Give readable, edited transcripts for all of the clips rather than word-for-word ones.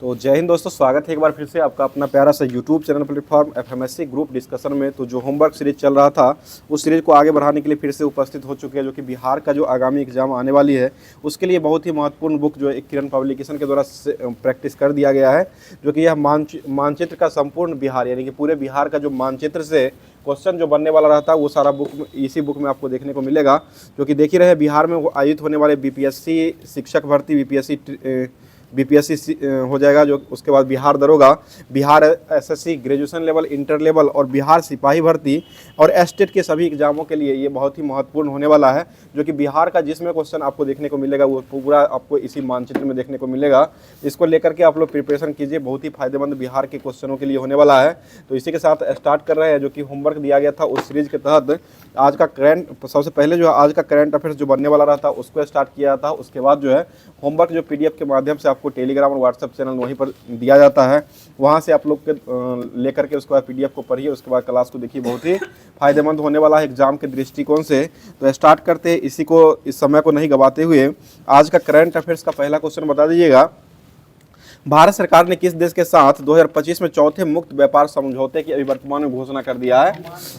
तो जय हिंद दोस्तों, स्वागत है एक बार फिर से आपका अपना प्यारा सा YouTube channel platform FMSC group discussion में। तो जो होमवर्क सीरीज चल रहा था उस सीरीज को आगे बढ़ाने के लिए फिर से उपस्थित हो चुके हैं, जो कि बिहार का जो आगामी एग्जाम आने वाली है उसके लिए बहुत ही महत्वपूर्ण बुक जो एक किरण पब्लिकेशन के द्वारा प्रैक्टिस कर दिया गया है, जो कि यह मानचित्र का संपूर्ण बिहार यानी कि पूरे बिहार का जो मानचित्र से क्वेश्चन जो बनने वाला रहता है वो सारा बुक इसी बुक में आपको देखने को मिलेगा। जो कि देख ही रहे बिहार में आयोजित होने वाले बीपीएससी शिक्षक भर्ती, बीपीएससी हो जाएगा, जो उसके बाद बिहार दरोगा, Bihar SSC graduation level, inter level और बिहार सिपाही भर्ती और एस्टेट के सभी एग्जामों के लिए ये बहुत ही महत्वपूर्ण होने वाला है। जो कि बिहार का जिसमें क्वेश्चन आपको देखने को मिलेगा वो पूरा आपको इसी मानचित्र में देखने को मिलेगा। इसको लेकर के आप लोग प्रिपरेशन कीजिए, बहुत ही फायदेमंद बिहार के क्वेश्चनों के लिए होने वाला है। तो इसी के साथ स्टार्ट कर रहे हैं। जो कि होमवर्क दिया गया था उस सीरीज के तहत आज का सबसे पहले जो है आज का करंट अफेयर्स जो बनने वाला रहता उसको स्टार्ट किया था। उसके बाद जो है होमवर्क जो पीडीएफ के माध्यम से आपको टेलीग्राम और व्हाट्सएप चैनल वहीं पर दिया जाता है, वहाँ से आप लोग के लेकर के उसके बाद पीडीएफ को पढ़िए, उसके बाद क्लास को देखिए, बहुत ही फायदेमंद होने वाला है एग्जाम के दृष्टिकोण से। तो स्टार्ट करते हैं, इस समय को नहीं गवाते हुए आज का करंट अफेयर्स का पहला क्वेश्चन बता दीजिएगा। भारत सरकार ने किस देश के साथ 2025 में चौथे मुक्त व्यापार समझौते की अभी वर्तमान में घोषणा कर दिया है?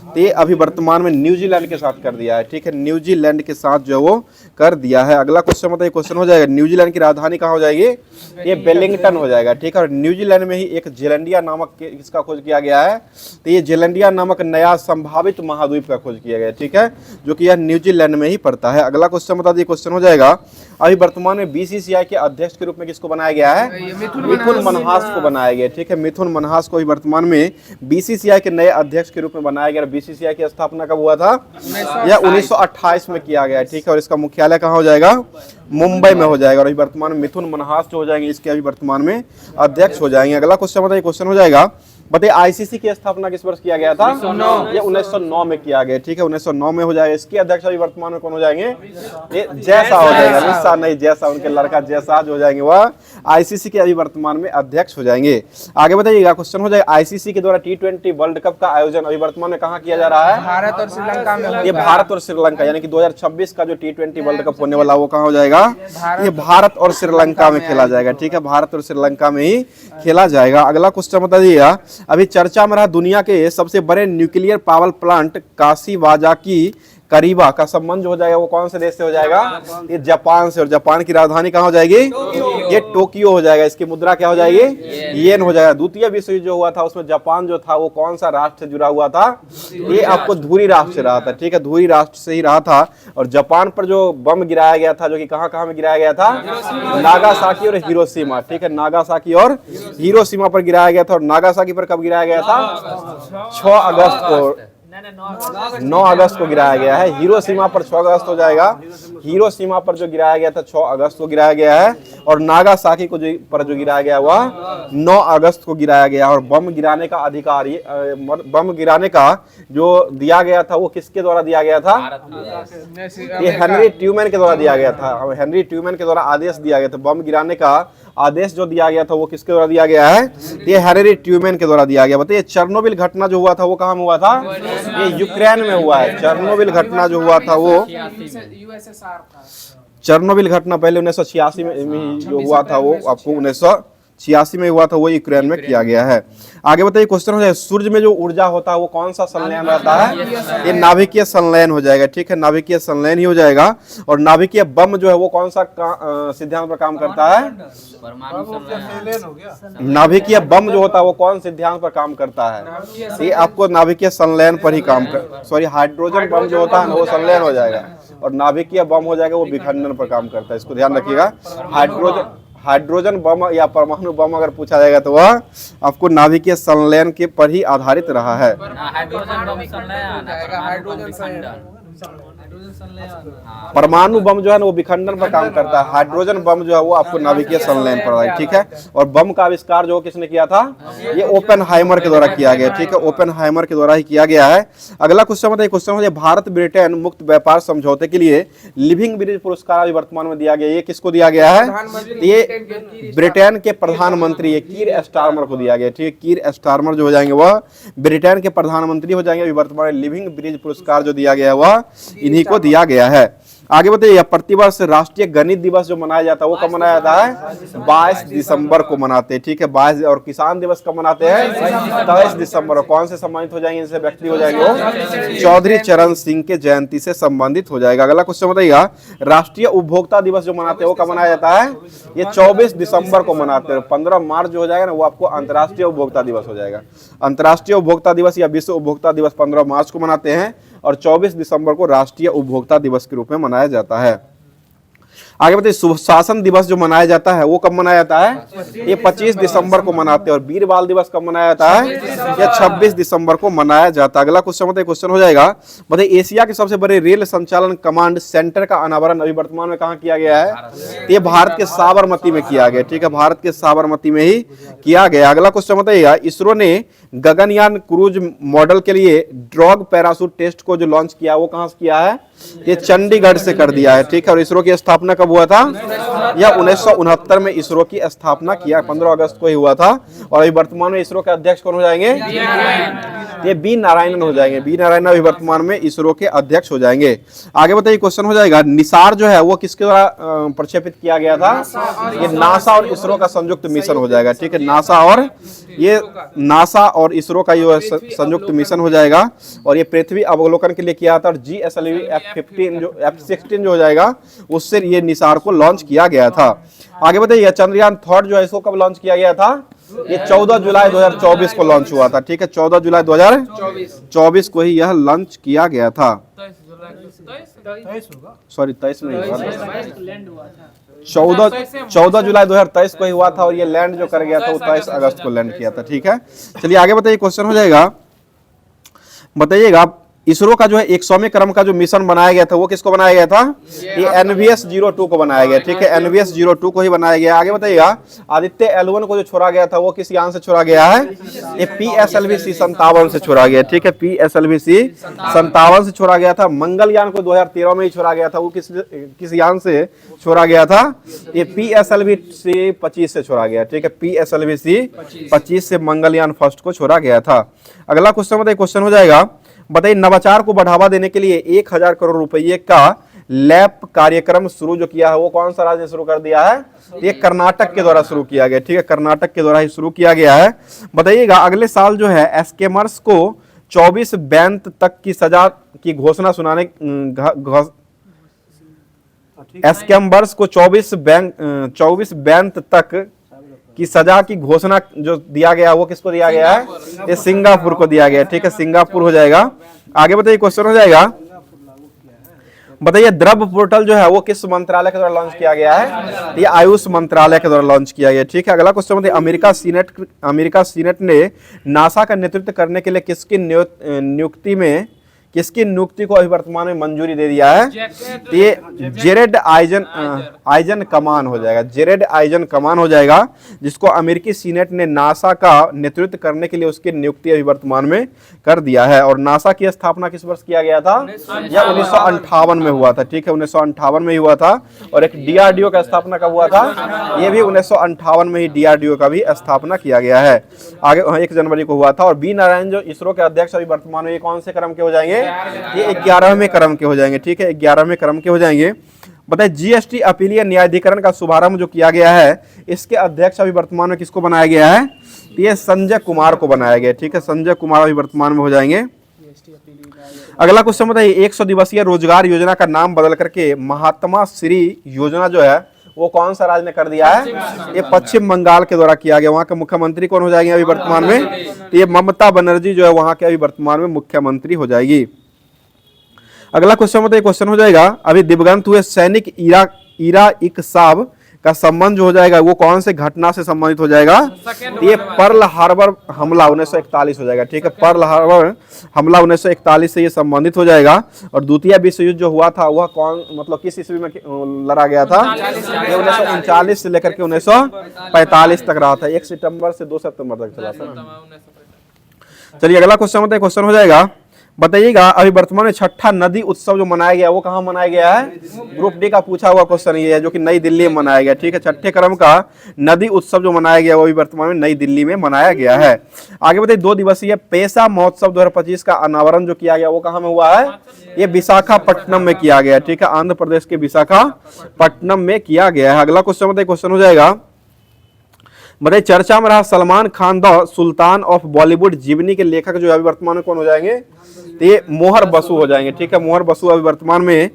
तो ये अभी वर्तमान में न्यूजीलैंड के साथ कर दिया है। ठीक है, न्यूजीलैंड के साथ जो वो कर दिया है। अगला क्वेश्चन बताइए, क्वेश्चन हो जाएगा न्यूजीलैंड की राजधानी कहाँ हो जाएगी? ये वेलिंगटन हो जाएगा। ठीक है, और न्यूजीलैंड में ही एक जेलंडिया नामक किसका खोज किया गया है? तो ये जेलंडिया नामक नया संभावित महाद्वीप का खोज किया गया। ठीक है, जो कि यह न्यूजीलैंड में ही पड़ता है। अगला क्वेश्चन बता दिए, क्वेश्चन हो जाएगा अभी वर्तमान में बीसीसीआई के अध्यक्ष के रूप में किसको बनाया गया है? मिथुन मनहास को बनाया गया। ठीक है, मिथुन मनहास को वर्तमान में बीसीसीआई के नए अध्यक्ष के रूप में बनाया गया। बीसीसीआई की स्थापना कब हुआ था? यह 1928 में किया गया। ठीक है, और इसका मुख्यालय कहाँ हो जाएगा? मुंबई में हो जाएगा। और अभी वर्तमान में मिथुन मनहास जो हो जाएंगे इसके अभी वर्तमान में अध्यक्ष हो जाएंगे। अगला क्वेश्चन बताइए, क्वेश्चन हो जाएगा बताइए आईसीसी की स्थापना किस वर्ष किया गया था? ये 1909 में किया गया। ठीक है, 1909 में हो जाएगा। इसके अध्यक्ष अभी वर्तमान में कौन हो जाएंगे? ये जैसा हो जाएगा, निस्सा नहीं, जैसा उनके लड़का जैसा जो हो जाएंगे वह आईसीसी के अभी वर्तमान में अध्यक्ष हो जाएंगे। आगे बताइएगा, क्वेश्चन हो जाएगा आईसीसी के द्वारा T20 वर्ल्ड कप का आयोजन अभी वर्तमान में कहाँ किया जा रहा है? भारत और श्रीलंका में। ये भारत और श्रीलंका यानी कि 2026 का जो T20 वर्ल्ड कप होने वाला वो कहाँ हो जाएगा? ये भारत और श्रीलंका में खेला जाएगा। ठीक है, भारत और श्रीलंका में ही खेला जाएगा। अगला क्वेश्चन बता दीजिएगा अभी चर्चा में रहा दुनिया के सबसे बड़े न्यूक्लियर पावर प्लांट काशीवाजाकी करीबा का संबंध हो जाएगा वो कौन से देश से हो जाएगा? ये जापान से। और जापान की राजधानी कहाँ हो जाएगी? ये टोक्यो हो जाएगा। इसकी मुद्रा क्या हो जाएगी? येन हो जाएगा। द्वितीय विश्व युद्ध जो हुआ था उसमें जापान जो था वो कौन सा राष्ट्र से जुड़ा हुआ था? ये आपको धुरी राष्ट्र से रहा था। ठीक है, धुरी राष्ट्र से ही रहा था। और जापान पर जो बम गिराया गया था, जो कि कहाँ कहाँ में गिराया गया था? नागासाकी और हिरोशिमा। ठीक है, नागासाकी और हिरोशिमा पर गिराया गया था। और नागासाकी पर कब गिराया गया था? 6 अगस्त को 9 अगस्त को गिराया गया है। हिरोशिमा पर 6 अगस्त हो जाएगा। हिरोशिमा पर जो गिराया गया था 6 अगस्त को गिराया गया है। और नागासाकी को पर जो गिराया गया वह 9 अगस्त को गिराया गया। और बम गिराने का अधिकार, बम गिराने का जो दिया गया था वो किसके द्वारा दिया गया था? ये हेनरी ट्यूमैन के द्वारा दिया गया था। हेनरी ट्यूमैन के द्वारा आदेश दिया गया था। बम गिराने का आदेश जो दिया गया था वो किसके द्वारा दिया गया है? ये हेनरी ट्यूमैन के द्वारा दिया गया। बताइए चेरनोबिल घटना जो हुआ था वो कहाँ में हुआ था? ये यूक्रेन में हुआ है। चेरनोबिल घटना जो हुआ था वो चेरनोबिल घटना पहले 1986 में जो हुआ था वो आपको 1986 में हुआ था, वो यूक्रेन में किया गया है। आगे बताइए, क्वेश्चन हो जाए सूर्य में जो ऊर्जा होता है वो कौन सा संलयन रहता है? ये नाभिकीय संलयन हो जाएगा। ठीक है, नाभिकीय संलयन ही हो जाएगा। और नाभिकीय बम जो है वो कौन सा सिद्धांत पर काम करता है? नाभिकीय बम जो होता है वो कौन सिद्धांत पर काम करता है? ये आपको नाभिकीय संलयन पर ही काम कर, सॉरी हाइड्रोजन बम जो होता है ना वो संलयन हो जाएगा। और नाभिकीय बम हो जाएगा वो विखंडन पर काम करता है। इसको ध्यान रखिएगा। हाइड्रोजन बम या परमाणु बम अगर पूछा जाएगा तो वह आपको नाभिकीय संलयन के पर ही आधारित रहा है। परमाणु बम जो है ना वो विखंडन पर काम करता है। हाइड्रोजन बम जो है वो आपको नाभिकीय संलयन पर है। ठीक है, और बम का आविष्कार जो किसने किया था? ये ओपेनहाइमर के द्वारा किया गया। ठीक है, ओपेनहाइमर के द्वारा ही किया गया है। अगला क्वेश्चन बताइए, क्वेश्चन है भारत ब्रिटेन मुक्त व्यापार समझौते के लिए लिविंग ब्रिज पुरस्कार अभी वर्तमान में दिया गया। ये किसको दिया गया है? ये ब्रिटेन के प्रधानमंत्री कीर स्टारमर को दिया गया। ठीक है, कीर स्टारमर जो हो जाएंगे वह ब्रिटेन के प्रधानमंत्री हो जाएंगे। अभी वर्तमान में लिविंग ब्रिज पुरस्कार जो दिया गया है वह इन्हीं को दिया गया है। आगे बताइए, प्रतिवर्ष राष्ट्रीय गणित दिवस जो मनाया जाता है वो कब मनाया जाता है? 22 दिसंबर को मनाते हैं, ठीक है 22। और किसान दिवस कब मनाते हैं? 23 दिसंबर। कौन से सम्मानित हो जाएंगे, इनसे व्यक्ति हो जाएंगे वो चौधरी चरण सिंह के जयंती से संबंधित हो जाएगा। अगला क्वेश्चन बताइएगा, राष्ट्रीय उपभोक्ता दिवस जो मनाते हैं वो कब मनाया जाता है? ये 24 दिसंबर को मनाते हैं। 15 मार्च जो हो जाएगा ना वो आपको अंतर्राष्ट्रीय उपभोक्ता दिवस हो जाएगा। अंतर्राष्ट्रीय उपभोक्ता दिवस या विश्व उपभोक्ता दिवस 15 मार्च को मनाते हैं और 24 दिसंबर को राष्ट्रीय उपभोक्ता दिवस के रूप में मनाया जाता है। आगे बताइए, सुशासन दिवस जो मनाया जाता है वो कब मनाया जाता है? ये 25 दिसंबर को मनाते हैं। और वीर बाल दिवस कब मनाया जाता है? ये 26 दिसंबर को मनाया जाता है। अगला क्वेश्चन बताइए, क्वेश्चन हो जाएगा, बताइए एशिया के सबसे बड़े रेल संचालन कमांड सेंटर का अनावरण अभी वर्तमान में कहाँ किया गया है? ये भारत के साबरमती में किया गया, ठीक है भारत के साबरमती में ही किया गया। अगला क्वेश्चन बताइएगा, इसरो ने गगनयान क्रूज मॉडल के लिए ड्रॉग पैराशूट टेस्ट को जो लॉन्च किया वो कहां से किया है? ये चंडीगढ़ से कर दिया है, ठीक है। और इसरो की स्थापना कब हुआ था? यह 1969 में इसरो की स्थापना किया, 15 अगस्त को ही हुआ था। और अभी वर्तमान में इसरो के अध्यक्ष कौन हो जाएंगे? ये बी नारायणन हो जाएंगे। बी नारायणन अभी वर्तमान में इसरो के अध्यक्ष हो जाएंगे। आगे बताइए, क्वेश्चन हो जाएगा, निसार जो है वो किसके द्वारा प्रक्षेपित किया गया था? ये नासा और इसरो का संयुक्त मिशन हो जाएगा, ठीक है नासा और इसरो का ये संयुक्त मिशन हो जाएगा। और ये पृथ्वी अवलोकन के लिए किया था। और GSLV F-16 जो हो जाएगा उससे ये निसार को लॉन्च किया गया था। आगे बताइए, चंद्रयान थर्ड जो है इसको कब लॉन्च किया गया था? ये 14 जुलाई 2024 को लॉन्च हुआ था, ठीक है 14 जुलाई 2024 को ही यह लॉन्च किया गया था। सॉरी 23 में 14 जुलाई 2023 को ही हुआ था। और ये लैंड जो कर गया था वो 23 अगस्त को लैंड किया था, ठीक है। चलिए आगे बताइए, क्वेश्चन हो जाएगा, बताइएगा इसरो का जो है 100वें क्रम का जो मिशन बनाया गया था वो किसको बनाया गया था? ये NVS 02 को बनाया गया, ठीक है NVS 02 को ही बनाया गया। आगे बताइएगा, आदित्य L1 को जो छोड़ा गया था वो किस यान से छोड़ा गया है? ये PSLV C57 से छोड़ा गया, ठीक है PSLV C57 से छोड़ा गया था। मंगलयान को 2013 में ही छोड़ा गया था, वो किस यान से छोड़ा गया था? ये PSLV C25 से छोड़ा गया, ठीक है PSLV C25 से मंगलयान फर्स्ट को छोड़ा गया था। अगला क्वेश्चन बताइए, क्वेश्चन हो जाएगा, बताइए नवाचार को बढ़ावा देने के लिए 1000 करोड़ रुपए का लैप कार्यक्रम शुरू जो किया है वो कौन सा राज्य ने शुरू कर दिया है? ये कर्नाटक के द्वारा शुरू किया गया, ठीक है कर्नाटक के द्वारा ही शुरू किया गया है। बताइएगा, अगले साल जो है स्कैमर्स को 24 बेंत तक की सजा की घोषणा सुनाने स्कैमर्स को 24 बेंत तक की सजा की घोषणा जो दिया गया वो किसको दिया गया है? ये सिंगापुर को दिया गया, ठीक है सिंगापुर हो जाएगा। आगे बताइए, क्वेश्चन हो जाएगा, बताइए द्रव पोर्टल जो है वो किस मंत्रालय के द्वारा लॉन्च किया गया है? ये आयुष मंत्रालय के द्वारा लॉन्च किया गया, ठीक है। अगला क्वेश्चन बताइए, अमेरिका सीनेट ने नासा का नेतृत्व करने के लिए किसकी नियुक्ति को अभी वर्तमान में मंजूरी दे दिया है? ये जेरेड आइजन कमान हो जाएगा, जेरेड आइजन कमान हो जाएगा, जिसको अमेरिकी सीनेट ने नासा का नेतृत्व करने के लिए उसकी नियुक्ति अभी वर्तमान में कर दिया है। और नासा की स्थापना किस वर्ष किया गया था? यह 1958 में हुआ था, ठीक है 1958 में ही हुआ था। और एक DRDO का स्थापना कब हुआ था? ये भी 1958 में ही DRDO का भी स्थापना किया गया है। आगे 1 जनवरी को हुआ था। और बी नारायण जो इसरो के अध्यक्ष अभी वर्तमान में कौन से क्रम के हो जाएंगे? ये 11वें क्रम के हो जाएंगे, ठीक है 11वें क्रम के हो जाएंगे। बताइए GST अपीलीय न्यायाधिकरण का शुभारंभ जो किया गया है इसके अध्यक्ष अभी वर्तमान में किसको बनाया गया है? ये संजय कुमार को बनाया गया, ठीक है संजय कुमार अभी वर्तमान में हो जाएंगे। अगला क्वेश्चन बताइए, 100 दिवसीय रोजगार योजना का नाम बदल करके महात्मा श्री योजना जो है वो कौन सा राज्य ने कर दिया है? ये पश्चिम बंगाल के द्वारा किया गया। वहां के मुख्यमंत्री कौन हो जाएंगे अभी वर्तमान में? तो ये ममता बनर्जी जो है वहां के अभी वर्तमान में मुख्यमंत्री हो जाएगी। अगला क्वेश्चन बताइए, क्वेश्चन हो जाएगा, अभी दिवंगत हुए सैनिक ईरा इकसाब का संबंध जो हो जाएगा वो कौन से घटना से संबंधित हो जाएगा? ये पर्ल हार्बर हमला 1941 हो जाएगा, ठीक है पर्ल हार्बर हमला 1941 से ये संबंधित हो जाएगा। और द्वितीय विश्व युद्ध जो हुआ था वह कौन मतलब किस ईस्वी में लड़ा गया था? ये 1939 से लेकर के 1945 तक रहा था, 1 सितंबर से 2 सितंबर तक चला था। चलिए अगला क्वेश्चन बताइए, क्वेश्चन हो जाएगा, बताइएगा अभी वर्तमान में छठा नदी उत्सव जो मनाया गया वो कहाँ मनाया गया है? ग्रुप डी का पूछा हुआ क्वेश्चन ये है, जो कि नई दिल्ली में मनाया गया। ठीक है, छठे क्रम का नदी उत्सव जो मनाया गया वो भी वर्तमान में नई दिल्ली में मनाया गया है। आगे बताइए 2 दिवसीय पेशा महोत्सव 2025 का अनावरण जो किया गया वो कहाँ में हुआ है? ये विशाखापट्टनम में किया गया। ठीक है, आंध्र प्रदेश के विशाखापट्टनम में किया गया है। अगला क्वेश्चन बताइए, क्वेश्चन हो जाएगा बताइए चर्चा में रहा Salman Khan the sultan of Bollywood जीवनी के लेखक जो अभी वर्तमान में कौन हो जाएंगे? तो ये मोहर बसु हो जाएंगे। ठीक है, मोहर बसु अभी वर्तमान में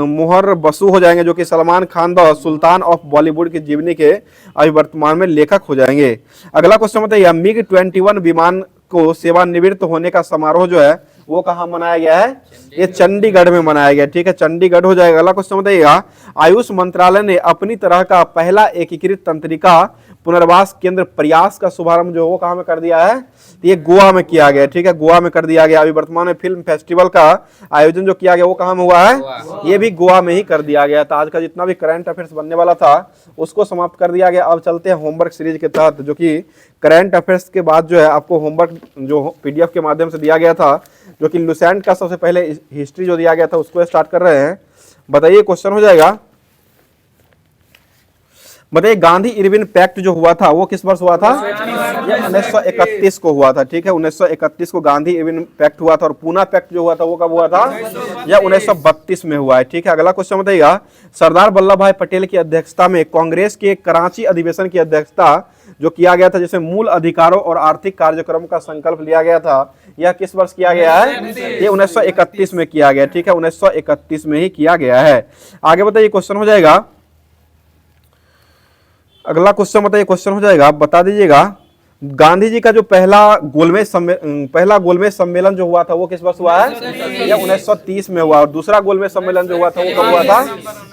मोहर बसु हो जाएंगे, जो कि Salman Khan the sultan of Bollywood की जीवनी के अभी वर्तमान में लेखक हो जाएंगे। अगला क्वेश्चन बताइए मिग 21 विमान को सेवानिवृत्त होने का समारोह जो है वो कहाँ मनाया गया है? ये चंडीगढ़ में मनाया गया। ठीक है, चंडीगढ़ हो जाएगा। अगला क्वेश्चन बताइएगा आयुष मंत्रालय ने अपनी तरह का पहला एकीकृत तंत्रिका पुनर्वास केंद्र प्रयास का शुभारंभ जो वो कहाँ में कर दिया है? ये गोवा में किया गया। ठीक है, गोवा में कर दिया गया। अभी वर्तमान में फिल्म फेस्टिवल का आयोजन जो किया गया वो कहाँ में हुआ है? ये भी गोवा में ही कर दिया गया। तो आज का जितना भी करंट अफेयर्स बनने वाला था उसको समाप्त कर दिया गया। अब चलते हैं होमवर्क सीरीज के तहत, जो कि करंट अफेयर्स के बाद जो है आपको होमवर्क जो पीडीएफ के माध्यम से दिया गया था, जो कि लुसेंट का सबसे पहले हिस्ट्री जो दिया गया था उसको स्टार्ट कर रहे हैं। बताइए क्वेश्चन हो जाएगा बताइए गांधी इरविन पैक्ट जो हुआ था वो किस वर्ष हुआ था? ये 1931 को हुआ था। ठीक है, 1931 को गांधी इरविन पैक्ट हुआ था। और पूना पैक्ट जो हुआ था वो कब हुआ था? यह 1932 में हुआ है। ठीक है, अगला क्वेश्चन बताइएगा सरदार वल्लभ भाई पटेल की अध्यक्षता में कांग्रेस के कराची अधिवेशन की अध्यक्षता जो किया गया था, जिसमें मूल अधिकारों और आर्थिक कार्यक्रम का संकल्प लिया गया था, यह किस वर्ष किया गया है? ये 1931 में किया गया। ठीक है, 1931 में ही किया गया है। आगे बताइए क्वेश्चन हो जाएगा अगला क्वेश्चन बताइए, क्वेश्चन हो जाएगा बता दीजिएगा गांधी जी का जो पहला गोलमेज सम्मेलन जो हुआ था वो किस वर्ष हुआ है? यह 1930 में हुआ। और दूसरा गोलमेज सम्मेलन जो हुआ था वो कब हुआ था?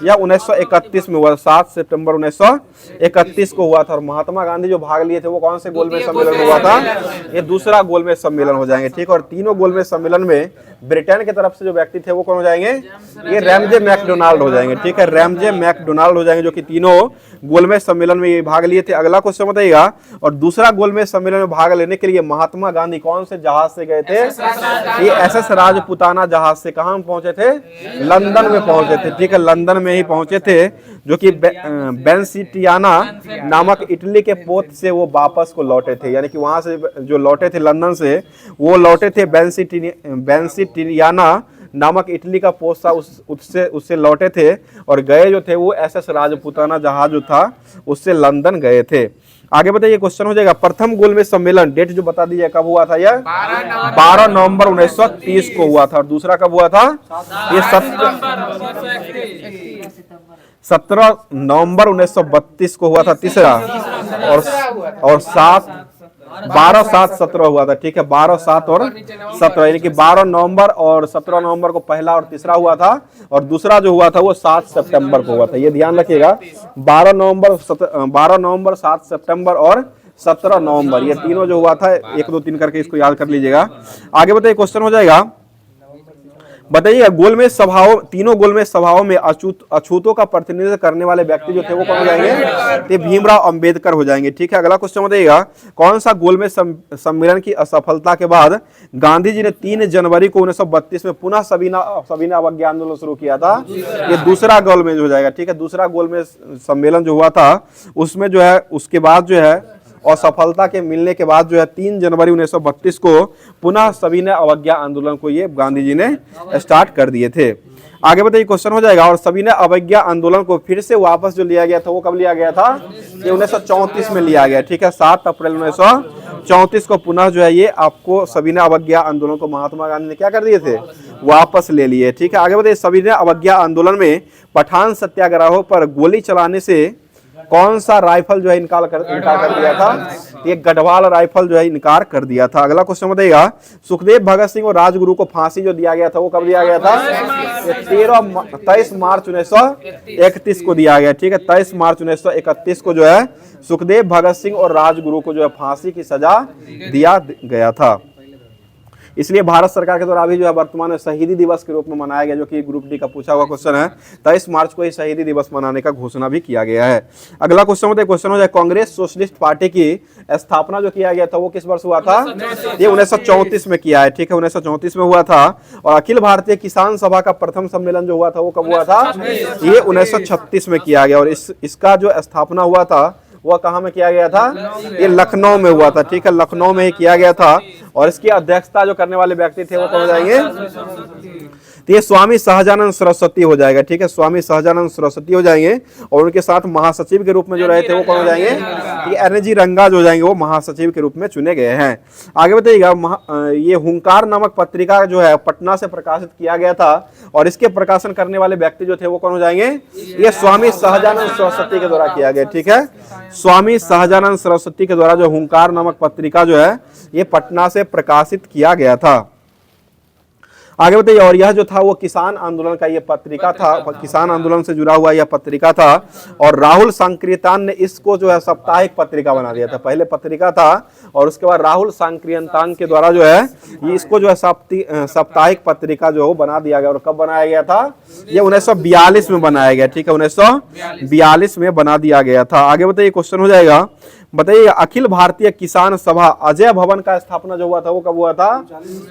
यह 1931 में हुआ, 7 सितंबर 1931 को हुआ था। और महात्मा गांधी जो भाग लिए थे वो कौन से गोलमेज सम्मेलन में हुआ था? ये दूसरा गोलमेज सम्मेलन हो जाएंगे। ठीक है, और तीनों गोलमेज सम्मेलन में ब्रिटेन की तरफ से जो व्यक्ति थे वो कौन हो जाएंगे? ये रैमजे मैकडोनाल्ड हो जाएंगे। ठीक है, रैमजे मैकडोनाल्ड हो जाएंगे, जो कि तीनों गोलमेज सम्मेलन में ये भाग लिए थे। अगला क्वेश्चन बताइएगा और दूसरा गोलमेज सम्मेलन में भाग लेने के लिए महात्मा गांधी कौन से जहाज से गए थे? ये एसएस राजपुताना जहाज से। कहां पहुंचे थे? लंदन में पहुंचे थे। ठीक है, लंदन में ही पहुंचे थे, जो कि बेंसिटियाना नामक इटली के पोत से वो वापस को लौटे थे। यानी कि वहां से जो लौटे थे लंदन से, वो लौटे थे बेंसिटियाना नामक इटली का पोत था उससे लौटे थे। और गए जो थे वो एसएस राजपुताना जहाज जो था उससे लंदन गए थे। आगे बताइए क्वेश्चन हो जाएगा प्रथम गोलमेज सम्मेलन डेट जो बता दीजिए कब हुआ था? यह 12 नवंबर 1930 को हुआ था। और दूसरा कब हुआ था? ये 17 नवंबर 1932 को हुआ था तीसरा। और 12/7/17 हुआ था। ठीक है, 12/7 और 17, यानी कि 12 नवंबर और 17 नवंबर को पहला और तीसरा हुआ था। और दूसरा जो हुआ था वो 7 सितंबर को हुआ था। ये ध्यान रखिएगा, 12 नवंबर 7 सितंबर और 17 नवंबर, ये तीनों जो हुआ था 1 2 3 करके इसको याद कर लीजिएगा। आगे बताइए क्वेश्चन हो जाएगा बताइए गोलमेज सभाओं, तीनों गोलमेज सभाओं में अछूतों का प्रतिनिधित्व करने वाले व्यक्ति जो थे वो कौन हो जाएंगे? तो भीमराव अंबेडकर हो जाएंगे। ठीक है, अगला क्वेश्चन बताइएगा कौन सा गोलमेज सम्मेलन की असफलता के बाद गांधी जी ने 3 जनवरी को 1932 में पुनः सविनय अवज्ञा आंदोलन शुरू किया था? ये दूसरा गोलमेज हो जाएगा। ठीक है, दूसरा गोलमेज सम्मेलन जो हुआ था उसमें जो है उसके बाद जो है और सफलता के मिलने के बाद जो है 3 जनवरी 1932 को पुनः सविनय अवज्ञा आंदोलन को ये गांधी जी ने स्टार्ट कर दिए थे। आगे बताइए क्वेश्चन हो जाएगा और सविनय अवज्ञा आंदोलन को फिर से वापस जो लिया गया था वो कब लिया गया था? ये 1934 में लिया गया। ठीक है, 7 अप्रैल 1934 को पुनः जो है ये आपको सविनय अवज्ञा आंदोलन को महात्मा गांधी ने क्या कर दिए थे? वापस ले लिए। ठीक है, आगे बताइए सविनय अवज्ञा आंदोलन में पठान सत्याग्रहों पर गोली चलाने से कौन सा राइफल जो है इनकार कर दिया था? ये गढ़वाल राइफल जो है इनकार कर दिया था। अगला क्वेश्चन बताइएगा सुखदेव भगत सिंह और राजगुरु को फांसी जो दिया गया था वो कब दिया गया था? ये 23 मार्च 1931 को दिया गया। ठीक है, 23 मार्च 1931 को जो है सुखदेव भगत सिंह और राजगुरु को जो है फांसी की सजा दिया गया था। इसलिए भारत सरकार के द्वारा अभी जो है वर्तमान में शहीदी दिवस के रूप में मनाया गया, जो कि ग्रुप डी का पूछा हुआ क्वेश्चन है। 23 मार्च को ही शहीदी दिवस मनाने का घोषणा भी किया गया है। अगला क्वेश्चन क्वेश्चन हो जाए, कांग्रेस सोशलिस्ट पार्टी की स्थापना जो किया गया था वो किस वर्ष हुआ था? ये 1934 में किया है, ठीक है, 1934 में हुआ था। और अखिल भारतीय किसान सभा का प्रथम सम्मेलन जो हुआ था वो कब हुआ था? ये 1936 में किया गया। और इसका जो स्थापना हुआ था वह कहाँ में किया गया था? ये लखनऊ में हुआ था, ठीक है, लखनऊ में ही किया गया था। और इसकी अध्यक्षता जो करने वाले व्यक्ति थे वो कौन हो जाएंगे? तो ये स्वामी सहजानंद सरस्वती हो जाएगा, ठीक है, स्वामी सहजानंद सरस्वती हो जाएंगे। और उनके साथ महासचिव के रूप में जो रहे थे वो कौन हो जाएंगे? ये एनजी रंगा जो जाएंगे वो महासचिव के रूप में चुने गए हैं। आगे बताइएगा, ये हुंकार नामक पत्रिका जो है पटना से प्रकाशित किया गया था। और इसके प्रकाशन करने वाले व्यक्ति जो थे वो कौन हो जाएंगे? ये स्वामी सहजानंद सरस्वती के द्वारा किया गया, ठीक है, स्वामी सहजानंद सरस्वती के द्वारा जो हुंकार नामक पत्रिका जो है ये पटना से प्रकाशित किया गया था। आगे बताइए, और यह जो था वो किसान आंदोलन का ये पत्रिका था, किसान आंदोलन से जुड़ा हुआ यह पत्रिका था। और राहुल सांक्रियतान ने इसको जो है साप्ताहिक पत्रिका बना दिया था। पहले पत्रिका था और उसके बाद राहुल सांक्रियतान के द्वारा जो है ये इसको जो है साप्ताहिक पत्रिका जो बना दिया गया। और कब बनाया गया था? ये 1942 में बनाया गया, ठीक है, 1942 में बना दिया गया था। आगे बताइए, क्वेश्चन हो जाएगा, बताइए अखिल भारतीय किसान सभा अजय भवन का स्थापना जो हुआ था वो कब हुआ था?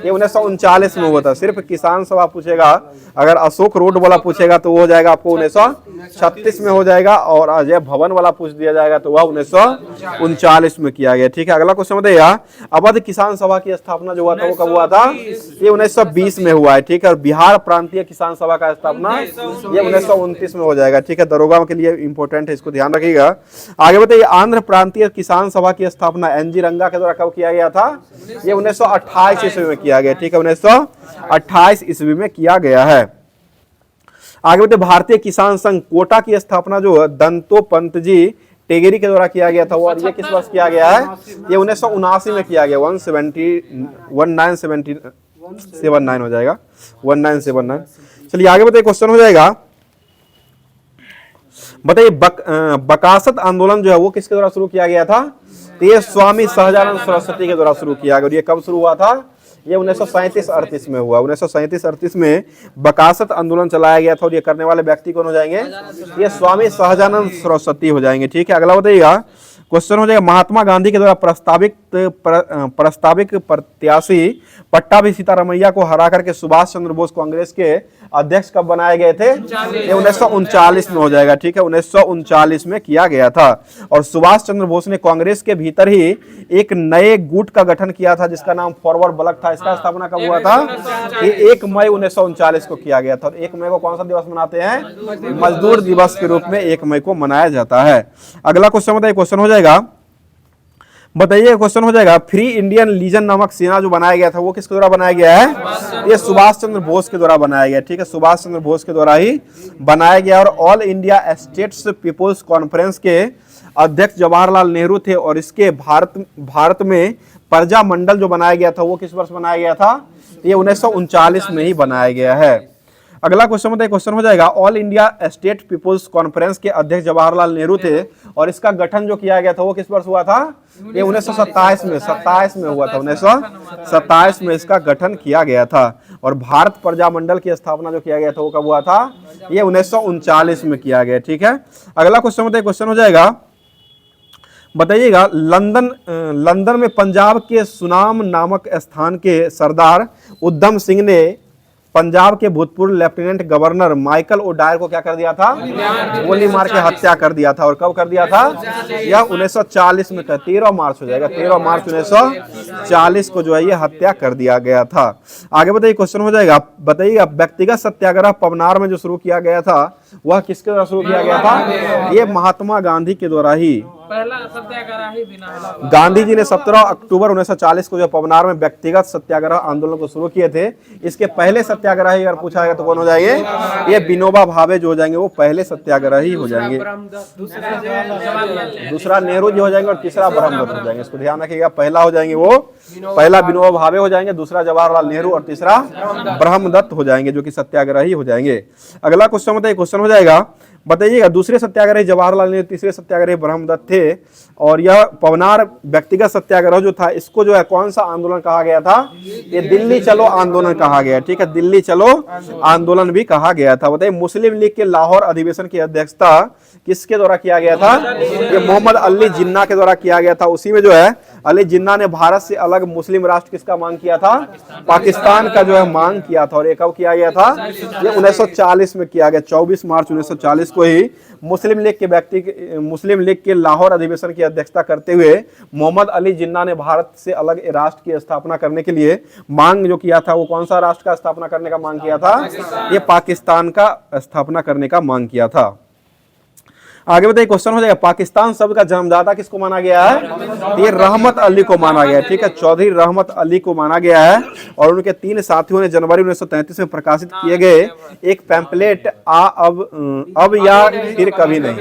ये 1939 में हुआ था। सिर्फ किसान सभा पूछेगा, अगर अशोक रोड वाला पूछेगा तो वो हो जाएगा आपको 1936 में हो जाएगा। और अजय भवन वाला पूछ दिया जाएगा तो वह 1939 में किया गया, ठीक है। अगला क्वेश्चन बताइएगा, अवध किसान सभा की स्थापना जो हुआ था वो कब हुआ था? ये 1920 में हुआ है, ठीक है। और बिहार प्रांतीय किसान सभा का स्थापना ये 1929 में हो जाएगा, ठीक है, दरोगा के लिए इंपॉर्टेंट है, इसको ध्यान रखिएगा। आगे बताइए, आंध्र प्रांतीय किसान सभा की स्थापना एनजी रंगा के द्वारा कब किया गया था? ये 1928 ईस्वी में किया गया, ठीक है, 1928 ईस्वी में किया गया है। आगे बताइए, भारतीय किसान संघ कोटा की स्थापना जो दंतोपंत जी टेगरी के द्वारा किया गया था और ये किस वर्ष किया गया है? ये 1979 में किया गया, 1979 हो जाएगा, 1979। चलिए आगे बताइए, क्वेश्चन हो जाएगा, बताइए बकासत आंदोलन जो है वो किसके द्वारा शुरू किया गया था? तो ये स्वामी सहजानंद सरस्वती के द्वारा शुरू किया गया। और ये कब शुरू हुआ था? ये 1937-38 में हुआ, 1937-38 में बकासत आंदोलन चलाया गया था। और ये करने वाले व्यक्ति कौन हो जाएंगे? ये स्वामी सहजानंद सरस्वती हो जाएंगे, ठीक है। अगला बताइएगा, क्वेश्चन हो जाएगा, महात्मा गांधी के द्वारा प्रस्तावित प्रत्याशी पट्टाभी सीतारमैया को हरा करके सुभाष चंद्र बोस कांग्रेस के अध्यक्ष कब बनाए गए थे? ये 1939 में हो जाएगा, ठीक है, 1939 में किया गया था। और सुभाष चंद्र बोस ने कांग्रेस के भीतर ही एक नए गुट का गठन किया था जिसका नाम फॉरवर्ड ब्लॉक था। इसका स्थापना कब हुआ था? ये 1 मई 1939 को किया गया था। 1 मई को कौन सा दिवस मनाते हैं? मजदूर दिवस के रूप में 1 मई को मनाया जाता है। अगला क्वेश्चन बताइए, क्वेश्चन हो जाएगा, बताइए क्वेश्चन हो जाएगा, फ्री इंडियन लीजन नामक सेना जो बनाया गया था वो किसके द्वारा बनाया गया है? ये सुभाष चंद्र बोस के द्वारा बनाया गया, ठीक है, सुभाष चंद्र बोस के द्वारा ही बनाया गया। और All India States People's Conference के अध्यक्ष जवाहरलाल नेहरू थे। और इसके भारत में प्रजा मंडल जो बनाया गया था वो किस वर्ष बनाया गया था? ये 1939 में ही बनाया गया है। अगला क्वेश्चन बताइए, क्वेश्चन हो जाएगा, All India State People's Conference के अध्यक्ष जवाहरलाल नेहरू थे। और इसका गठन जो किया गया था वो किस वर्ष हुआ था? ये 1927 में, 27 में हुआ था, 1927 में इसका गठन किया गया था। और भारत प्रजा मंडल की स्थापना जो किया गया था वो कब हुआ था? ये 1939 में किया गया, ठीक है। अगला क्वेश्चन बताइए, क्वेश्चन हो जाएगा, बताइएगा, लंदन में पंजाब के सुनाम नामक स्थान के सरदार उधम सिंह ने पंजाब के भूतपूर्व लेफ्टिनेंट गवर्नर माइकल ओडायर को क्या कर दिया था? गोली मार के हत्या कर दिया था। और कब कर दिया था? यह 1940 में 13 मार्च हो जाएगा, 13 मार्च 1940 को जो है ये हत्या कर दिया गया था। आगे बताइए, क्वेश्चन हो जाएगा, बताइएगा व्यक्तिगत सत्याग्रह पवनार में जो शुरू किया गया था वह किसके द्वारा शुरू किया गया था? ये महात्मा गांधी के द्वारा ही पहला सत्याग्रह ही बिना गांधी जी ने 17 अक्टूबर 1940 को जो पवनार में व्यक्तिगत सत्याग्रह आंदोलन को शुरू किए थे। इसके पहले सत्याग्रही अगर पूछा जाएगा तो कौन हो जाएंगे? ये विनोबा भावे जो हो जाएंगे वो पहले सत्याग्रही हो जाएंगे। दूसरा नेहरू जी हो जाएंगे और तीसरा ब्रह्मदत्त हो जाएंगे। इसको ध्यान रखिएगा, पहला हो जाएंगे वो, पहला विनोबा भावे हो जाएंगे, दूसरा जवाहरलाल नेहरू और तीसरा ब्रह्मदत्त हो जाएंगे जो कि सत्याग्रही हो जाएंगे। अगला क्वेश्चन बताइए, क्वेश्चन हो जाएगा, बताइएगा दूसरे सत्याग्रही जवाहरलाल नेहरू, तीसरे सत्याग्रही ब्रह्मदत्त थे, और यह पवनार व्यक्तिगत सत्याग्रह जो था इसको जो है कौन सा आंदोलन कहा गया था? ये दिल्ली चलो आंदोलन कहा गया, ठीक है, दिल्ली चलो आंदोलन भी कहा गया था। बताइए मुस्लिम लीग के लाहौर अधिवेशन की अध्यक्षता किसके द्वारा किया गया था? ये मोहम्मद अली जिन्ना के द्वारा किया गया था। उसी में जो है अली जिन्ना ने भारत से अलग मुस्लिम राष्ट्र किसका मांग किया था? पाकिस्तान का जो है मांग किया था। और ये कब किया गया था? ये 1940 में किया गया, 24 मार्च 1940 को ही मुस्लिम लीग के लाहौर अधिवेशन की अध्यक्षता करते हुए मोहम्मद अली जिन्ना ने भारत से अलग राष्ट्र की स्थापना करने के लिए मांग जो किया था, वो कौन सा राष्ट्र का स्थापना करने का मांग किया था? ये पाकिस्तान का स्थापना करने का मांग किया था। आगे बताइए क्वेश्चन हो जाएगा, पाकिस्तान शब्द का जन्मदाता किसको माना गया है? ये रहमत अली को माना गया है, ठीक है, चौधरी रहमत अली को माना गया है। और उनके 3 साथियों ने जनवरी 1933 में प्रकाशित किए गए एक पैम्पलेट अब या फिर कभी नहीं,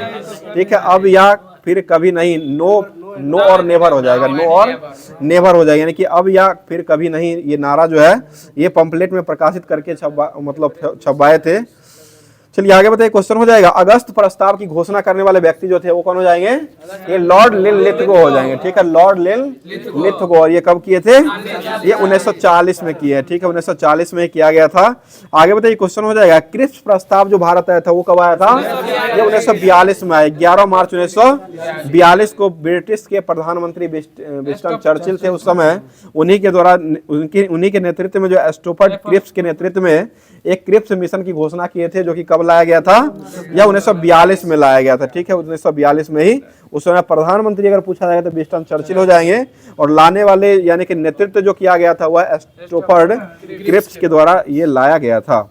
ठीक है, अब या फिर कभी नहीं, नो और नेवर हो जाएगा, नो और नेवर हो जाएगा, यानी कि अब या फिर कभी नहीं, ये नारा जो है ये पैम्पलेट में प्रकाशित करके छपवाए थे। चलिए आगे बताइए क्वेश्चन हो जाएगा, अगस्त प्रस्ताव की घोषणा करने वाले व्यक्ति जो थे वो कौन हो जाएंगे? ये लॉर्ड लिनलिथगो हो जाएंगे, ठीक है, लॉर्ड लिनलिथगो। और ये कब किए थे? ये 1940 में किए, ठीक है, 1940 में किया गया था। आगे बताइए क्वेश्चन हो जाएगा, क्रिप्स प्रस्ताव जो भारत आया था वो कब आया था? ये 1942 में आया, 11 मार्च 1942 को ब्रिटिश के प्रधानमंत्री विंस्टन चर्चिल थे उस समय, उन्हीं के नेतृत्व में जो स्टुअर्ट क्रिप्स के नेतृत्व में एक क्रिप्स मिशन की घोषणा किए थे, जो कि कब लाया गया था? यह 1942 में लाया गया था, ठीक है, 1942 में ही। उस समय प्रधानमंत्री अगर पूछा जाएगा तो विंस्टन चर्चिल हो जाएंगे, और लाने वाले यानी कि नेतृत्व जो किया गया था वह स्टुअर्ट क्रिप्स के द्वारा ये लाया गया था।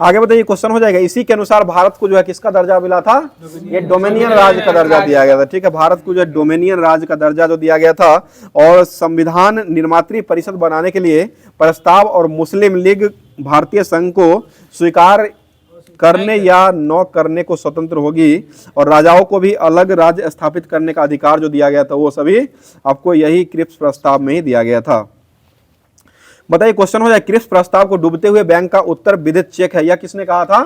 आगे बताइए क्वेश्चन हो जाएगा, इसी के अनुसार भारत को जो है किसका दर्जा मिला था? ये डोमिनियन राज्य का दर्जा दिया गया था, ठीक है, भारत को जो है डोमिनियन राज्य का दर्जा जो दिया गया था। और संविधान निर्मात्री परिषद बनाने के लिए प्रस्ताव और मुस्लिम लीग भारतीय संघ को स्वीकार करने या न करने को स्वतंत्र होगी, और राजाओं को भी अलग राज्य स्थापित करने का अधिकार जो दिया गया था वो सभी आपको यही क्रिप्स प्रस्ताव में ही दिया गया था। बताइए क्वेश्चन हो जाए, क्रिप्स प्रस्ताव को डूबते हुए बैंक का उत्तर विदित चेक है, यह किसने कहा था?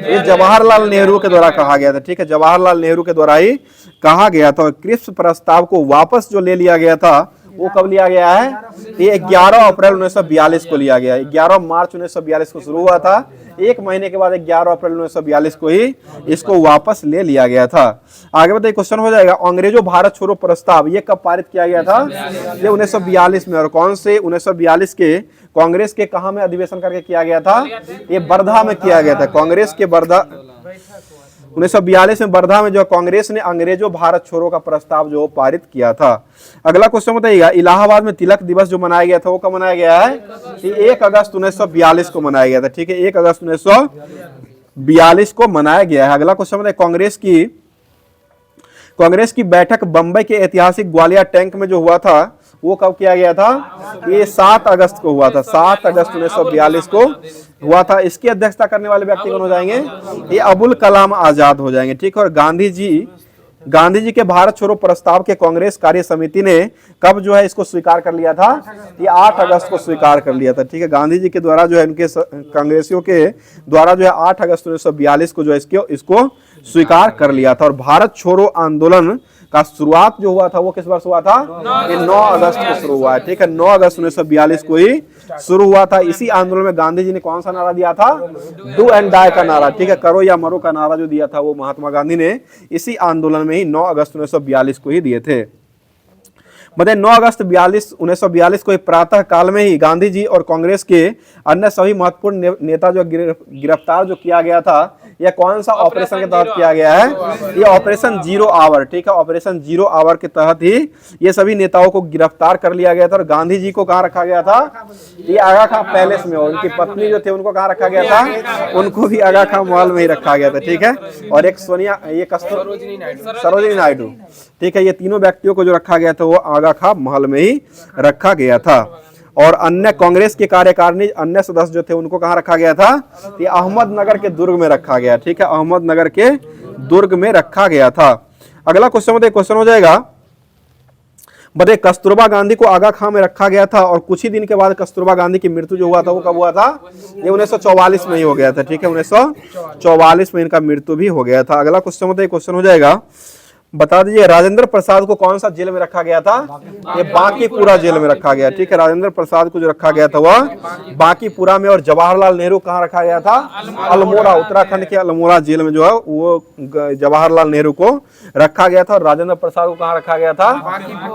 ये जवाहरलाल नेहरू के द्वारा कहा गया था, ठीक है, जवाहरलाल नेहरू के द्वारा ही कहा गया था। और क्रिप्स प्रस्ताव को वापस जो ले लिया गया था वो कब लिया गया है? ये 11 अप्रैल 1942 को लिया गया है। 11 मार्च 1942 को शुरू हुआ था, एक महीने के बाद 11 अप्रैल 1942 को ही इसको वापस ले लिया गया था। आगे बताइए क्वेश्चन हो जाएगा, अंग्रेजों भारत छोड़ो प्रस्ताव ये कब पारित किया गया था? ये 1942 में। और कौन से 1942 के कांग्रेस के कहां में अधिवेशन करके किया गया था? ये वर्धा में किया गया था, कांग्रेस के वर्धा 1942 में वर्धा में जो कांग्रेस ने अंग्रेजों भारत छोड़ो का प्रस्ताव जो पारित किया था। अगला क्वेश्चन बताइएगा, इलाहाबाद में तिलक दिवस जो मनाया गया था वो कब मनाया गया है? 1 अगस्त 1942 को मनाया गया था, ठीक है, 1 अगस्त 1942 को मनाया गया है। अगला क्वेश्चन बताइए, कांग्रेस की बैठक बंबई के ऐतिहासिक ग्वालियर टैंक में जो हुआ था वो कब किया गया था? ये 7 अगस्त को हुआ था, 7 अगस्त 1942 को हुआ था। इसकी अध्यक्षता करने वाले व्यक्ति कौन हो जाएंगे? ये अबुल कलाम आजाद हो जाएंगे, ठीक है। और गांधी जी के भारत छोड़ो प्रस्ताव के कांग्रेस कार्य समिति ने कब जो है इसको स्वीकार कर लिया था? ये 8 अगस्त को स्वीकार कर लिया था, ठीक है। गांधी जी के द्वारा जो है इनके कांग्रेसियों के द्वारा जो है 8 अगस्त 1942 को जो है इसको स्वीकार कर लिया था। और भारत छोड़ो आंदोलन का शुरुआत जो हुआ था वो किस वर्ष हुआ था? ये 9 अगस्त को शुरू हुआ है, ठीक है, 9 अगस्त 1942 को ही शुरू हुआ था। इसी आंदोलन में गांधी जी ने कौन सा नारा दिया था? डू एंड डाई का नारा, ठीक है, करो या मरो का नारा जो दिया था वो महात्मा गांधी ने इसी आंदोलन में ही 9 अगस्त 1942 को ही दिए थे। बताइए 9 अगस्त 1942 को प्रातः काल में ही गांधी जी और कांग्रेस के अन्य सभी महत्वपूर्ण नेता जो गिरफ्तार जो किया गया था, यह कौन सा ऑपरेशन के तहत किया गया है? ये ऑपरेशन 0 आवर, ठीक है, ऑपरेशन 0 आवर के तहत ही ये सभी नेताओं को गिरफ्तार कर लिया गया था। और गांधी जी को कहाँ रखा गया था? ये आगा खां पैलेस में। और उनकी पत्नी जो थे उनको कहाँ रखा गया था? उनको भी आगा खां महल में ही रखा गया था, ठीक है। और एक सरोजिनी नायडू, ठीक है, ये तीनों व्यक्तियों को जो रखा गया था वो आगा खां महल में ही रखा गया था। और अन्य कांग्रेस के कार्यकारिणी अन्य सदस्य जो थे उनको कहाँ रखा गया था? ये अहमदनगर के दुर्ग में रखा गया, ठीक है, अहमदनगर के दुर्ग में रखा गया था। अगला क्वेश्चन हो जाएगा, बताइए कस्तूरबा गांधी को आगा खां में रखा गया था और कुछ ही दिन के बाद कस्तूरबा गांधी की मृत्यु जो हुआ था वो कब हुआ था? ये 1944 में ही हो गया था, ठीक है, 1944 में इनका मृत्यु भी हो गया था। अगला क्वेश्चन बताइए, क्वेश्चन हो जाएगा, बता दीजिए राजेंद्र प्रसाद को कौन सा जेल में रखा गया था? ये बांकीपुरा जेल में रखा गया, ठीक है। राजेंद्र प्रसाद को जो रखा गया था वह बांकीपुरा में। और जवाहरलाल नेहरू कहाँ रखा गया था? अल्मोड़ा, उत्तराखंड के अल्मोड़ा जेल में जो है वो जवाहरलाल नेहरू को रखा गया था। और राजेंद्र प्रसाद को कहाँ रखा गया था?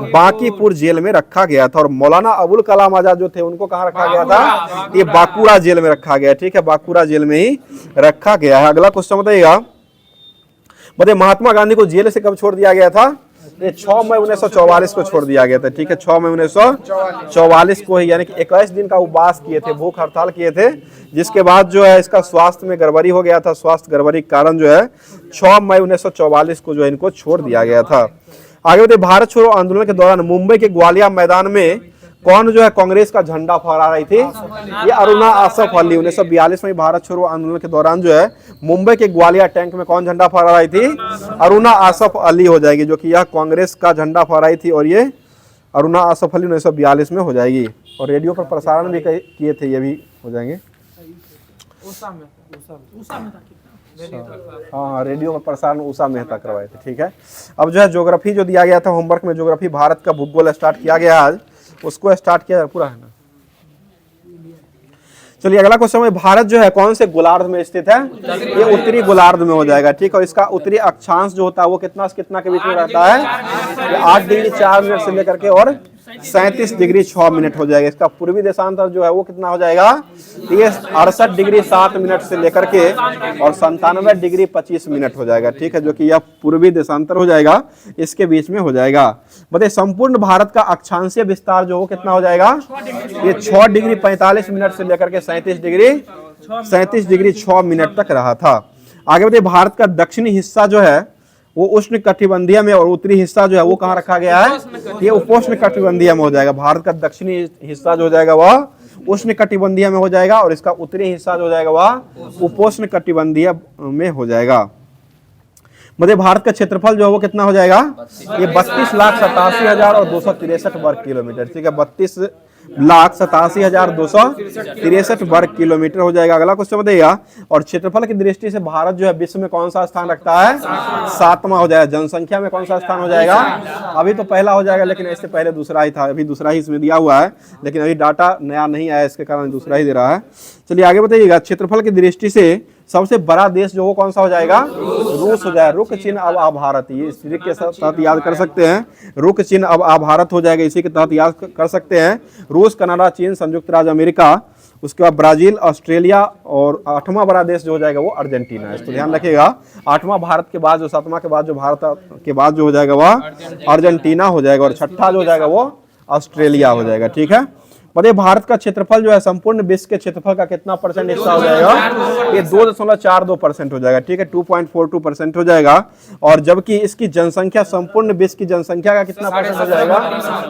बांकीपुर जेल में रखा गया था। और मौलाना अबुल कलाम आजाद जो थे उनको कहाँ रखा गया था? ये बांकुड़ा जेल में रखा गया, ठीक है, बांकुड़ा जेल में ही रखा गया है। अगला क्वेश्चन बताइएगा, बताइए महात्मा गांधी को जेल से कब छोड़ दिया गया था? ये 6 मई 1944 को छोड़ दिया गया था, ठीक है, 6 मई 1944 को ही, यानी कि 21 दिन का उपवास किए थे, भूख हड़ताल किए थे, जिसके बाद जो है इसका स्वास्थ्य में गड़बड़ी हो गया था। स्वास्थ्य गड़बड़ी के कारण जो है 6 मई 1944 को जो है इनको छोड़ दिया गया था। आगे बताइए, भारत छोड़ो आंदोलन के दौरान मुंबई के ग्वालिया मैदान में कौन जो है कांग्रेस का झंडा फहरा रही थी? ये अरुणा आसफ अली। 1942 में भारत छोड़ो आंदोलन के दौरान जो है मुंबई के ग्वालिया टैंक में कौन झंडा फहरा रही थी? अरुणा आसफ अली हो जाएगी, जो कि यह कांग्रेस का झंडा फहराई थी। और ये अरुणा आसफ अली 1942 में हो जाएगी। और रेडियो पर प्रसारण भी किए थे, ये भी हो जाएंगे। हाँ, रेडियो पर प्रसारण उषा मेहता करवाए थे, ठीक है। अब जो है ज्योग्राफी जो दिया गया था होमवर्क में, ज्योग्राफी भारत का भूगोल स्टार्ट किया गया आज, उसको स्टार्ट किया पूरा है ना। चलिए अगला क्वेश्चन है, भारत जो है कौन से गोलार्ध में स्थित है? ये उत्तरी गोलार्ध में हो जाएगा, ठीक है। और इसका उत्तरी अक्षांश जो होता है वो कितना से कितना के बीच में रहता है? ये 8 डिग्री 4 मिनट से लेकर के और 37 डिग्री 6 मिनट हो जाएगा। इसका पूर्वी देशांतर जो है वो कितना हो जाएगा? ये 68 डिग्री 7 मिनट से लेकर के और 97 डिग्री 25 मिनट हो जाएगा, ठीक है, जो कि यह पूर्वी देशांतर हो जाएगा, इसके बीच में हो जाएगा। बताइए संपूर्ण भारत का अक्षांशीय विस्तार जो हो कितना हो जाएगा? ये 6 डिग्री 45 मिनट से लेकर के 37 डिग्री 6 मिनट तक रहा था। आगे बताइए, भारत का दक्षिणी हिस्सा जो है वो उष्ण कटिबंधीय में और उत्तरी हिस्सा जो है वो कहाँ रखा गया है? ये उपोष्ण कटिबंधीय में हो जाएगा। भारत का दक्षिणी हिस्सा जो हो जाएगा वह उष्ण कटिबंधीय में हो जाएगा और इसका उत्तरी हिस्सा जो हो जाएगा वह उपोष्ण कटिबंधीय में हो जाएगा। मतलब भारत का क्षेत्रफल जो है वो कितना हो जाएगा? ये 32,87,263 वर्ग किलोमीटर, ठीक है, 32,87,263 वर्ग किलोमीटर हो जाएगा। अगला क्वेश्चन बताइएगा, और क्षेत्रफल की दृष्टि से भारत जो है विश्व में कौन सा स्थान रखता है? 7वां हो जाएगा। जनसंख्या में कौन सा स्थान हो जाएगा? अभी तो पहला हो जाएगा, लेकिन इससे पहले दूसरा ही था, अभी दूसरा ही इसमें दिया हुआ है, लेकिन अभी डाटा नया नहीं आया, इसके कारण दूसरा ही दे रहा है। चलिए आगे बताइएगा, क्षेत्रफल की दृष्टि से सबसे बड़ा देश जो वो कौन सा हो जाएगा? रूस हो जाएगा। रुक चिन्ह अब आ भारत, ये इस ट्रिक के तहत याद कर सकते हैं। रुक चिन्ह अब आ भारत हो जाएगा, इसी के तहत याद कर सकते हैं। रूस, कनाडा, चीन, संयुक्त राज्य अमेरिका, उसके बाद ब्राजील, ऑस्ट्रेलिया और 8वां बड़ा देश जो हो जाएगा वो अर्जेंटीना है। इसको ध्यान रखिएगा, 8वां भारत के बाद जो 7वां के बाद जो भारत के बाद जो हो जाएगा वह अर्जेंटीना हो जाएगा और 6ठा जो हो जाएगा वो ऑस्ट्रेलिया हो जाएगा, ठीक है। बताइए भारत का क्षेत्रफल जो है संपूर्ण विश्व के क्षेत्रफल का कितना परसेंट हिस्सा हो जाएगा? ये 2.42% हो जाएगा, ठीक है, 2.42% हो जाएगा। और जबकि इसकी जनसंख्या संपूर्ण विश्व की जनसंख्या का कितना परसेंट हो जाएगा?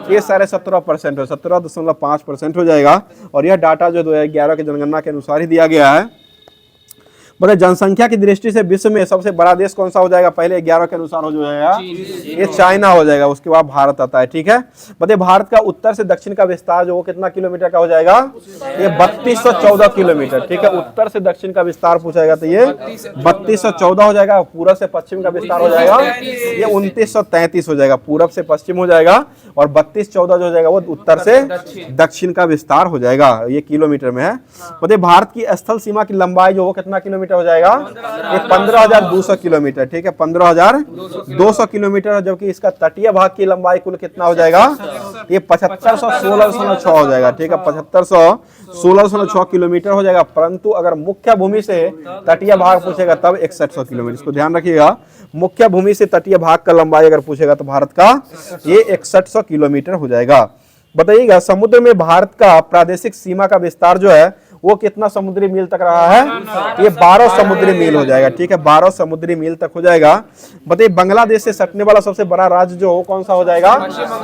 ये 17.5% हो, 17.5% हो जाएगा। और यह डाटा जो 2011 की जनगणना के अनुसार ही दिया गया है। बताइए जनसंख्या की दृष्टि से विश्व में सबसे बड़ा देश कौन सा हो जाएगा? पहले 11 के अनुसार हो जाएगा, ये चाइना हो जाएगा, उसके बाद भारत आता है, ठीक है। बताइए भारत का उत्तर से दक्षिण का विस्तार जो वो कितना किलोमीटर का हो जाएगा? ये 3214 किलोमीटर, ठीक है। उत्तर से दक्षिण का विस्तार पूछाएगा तो ये 3214 हो जाएगा। पूरब से पश्चिम का विस्तार हो जाएगा, ये 2933 हो जाएगा, पूरब से पश्चिम हो जाएगा। और 3214 जो हो जाएगा वो उत्तर से दक्षिण का विस्तार हो जाएगा, ये किलोमीटर में है। बताइए भारत की स्थल सीमा की लंबाई जो वो कितना किलोमीटर हो जाएगा? ये 15,200 किलोमीटर, ठीक है, 15,200 किलोमीटर। जबकि इसका तटीय भाग की लंबाई कुल कितना हो जाएगा? ये 7516.6 हो जाएगा, ठीक है, 7516.6 किलोमीटर हो जाएगा। परंतु अगर मुख्य भूमि से तटीय भाग पूछेगा तब 6100 किलोमीटर। इसको ध्यान रखिएगा, मुख्य भूमि से तटीय भाग का लंबाई अगर पूछेगा तो भारत का ये 6100 किलोमीटर हो जाएगा। बताइएगा समुद्र में भारत का प्रादेशिक सीमा का विस्तार जो है वो कितना समुद्री मील तक रहा है? ये 12 समुद्री मील हो जाएगा, ठीक है, 12 समुद्री मील तक हो जाएगा। बताइए बांग्लादेश से सटने वाला सबसे बड़ा राज्य जो कौन सा हो जाएगा?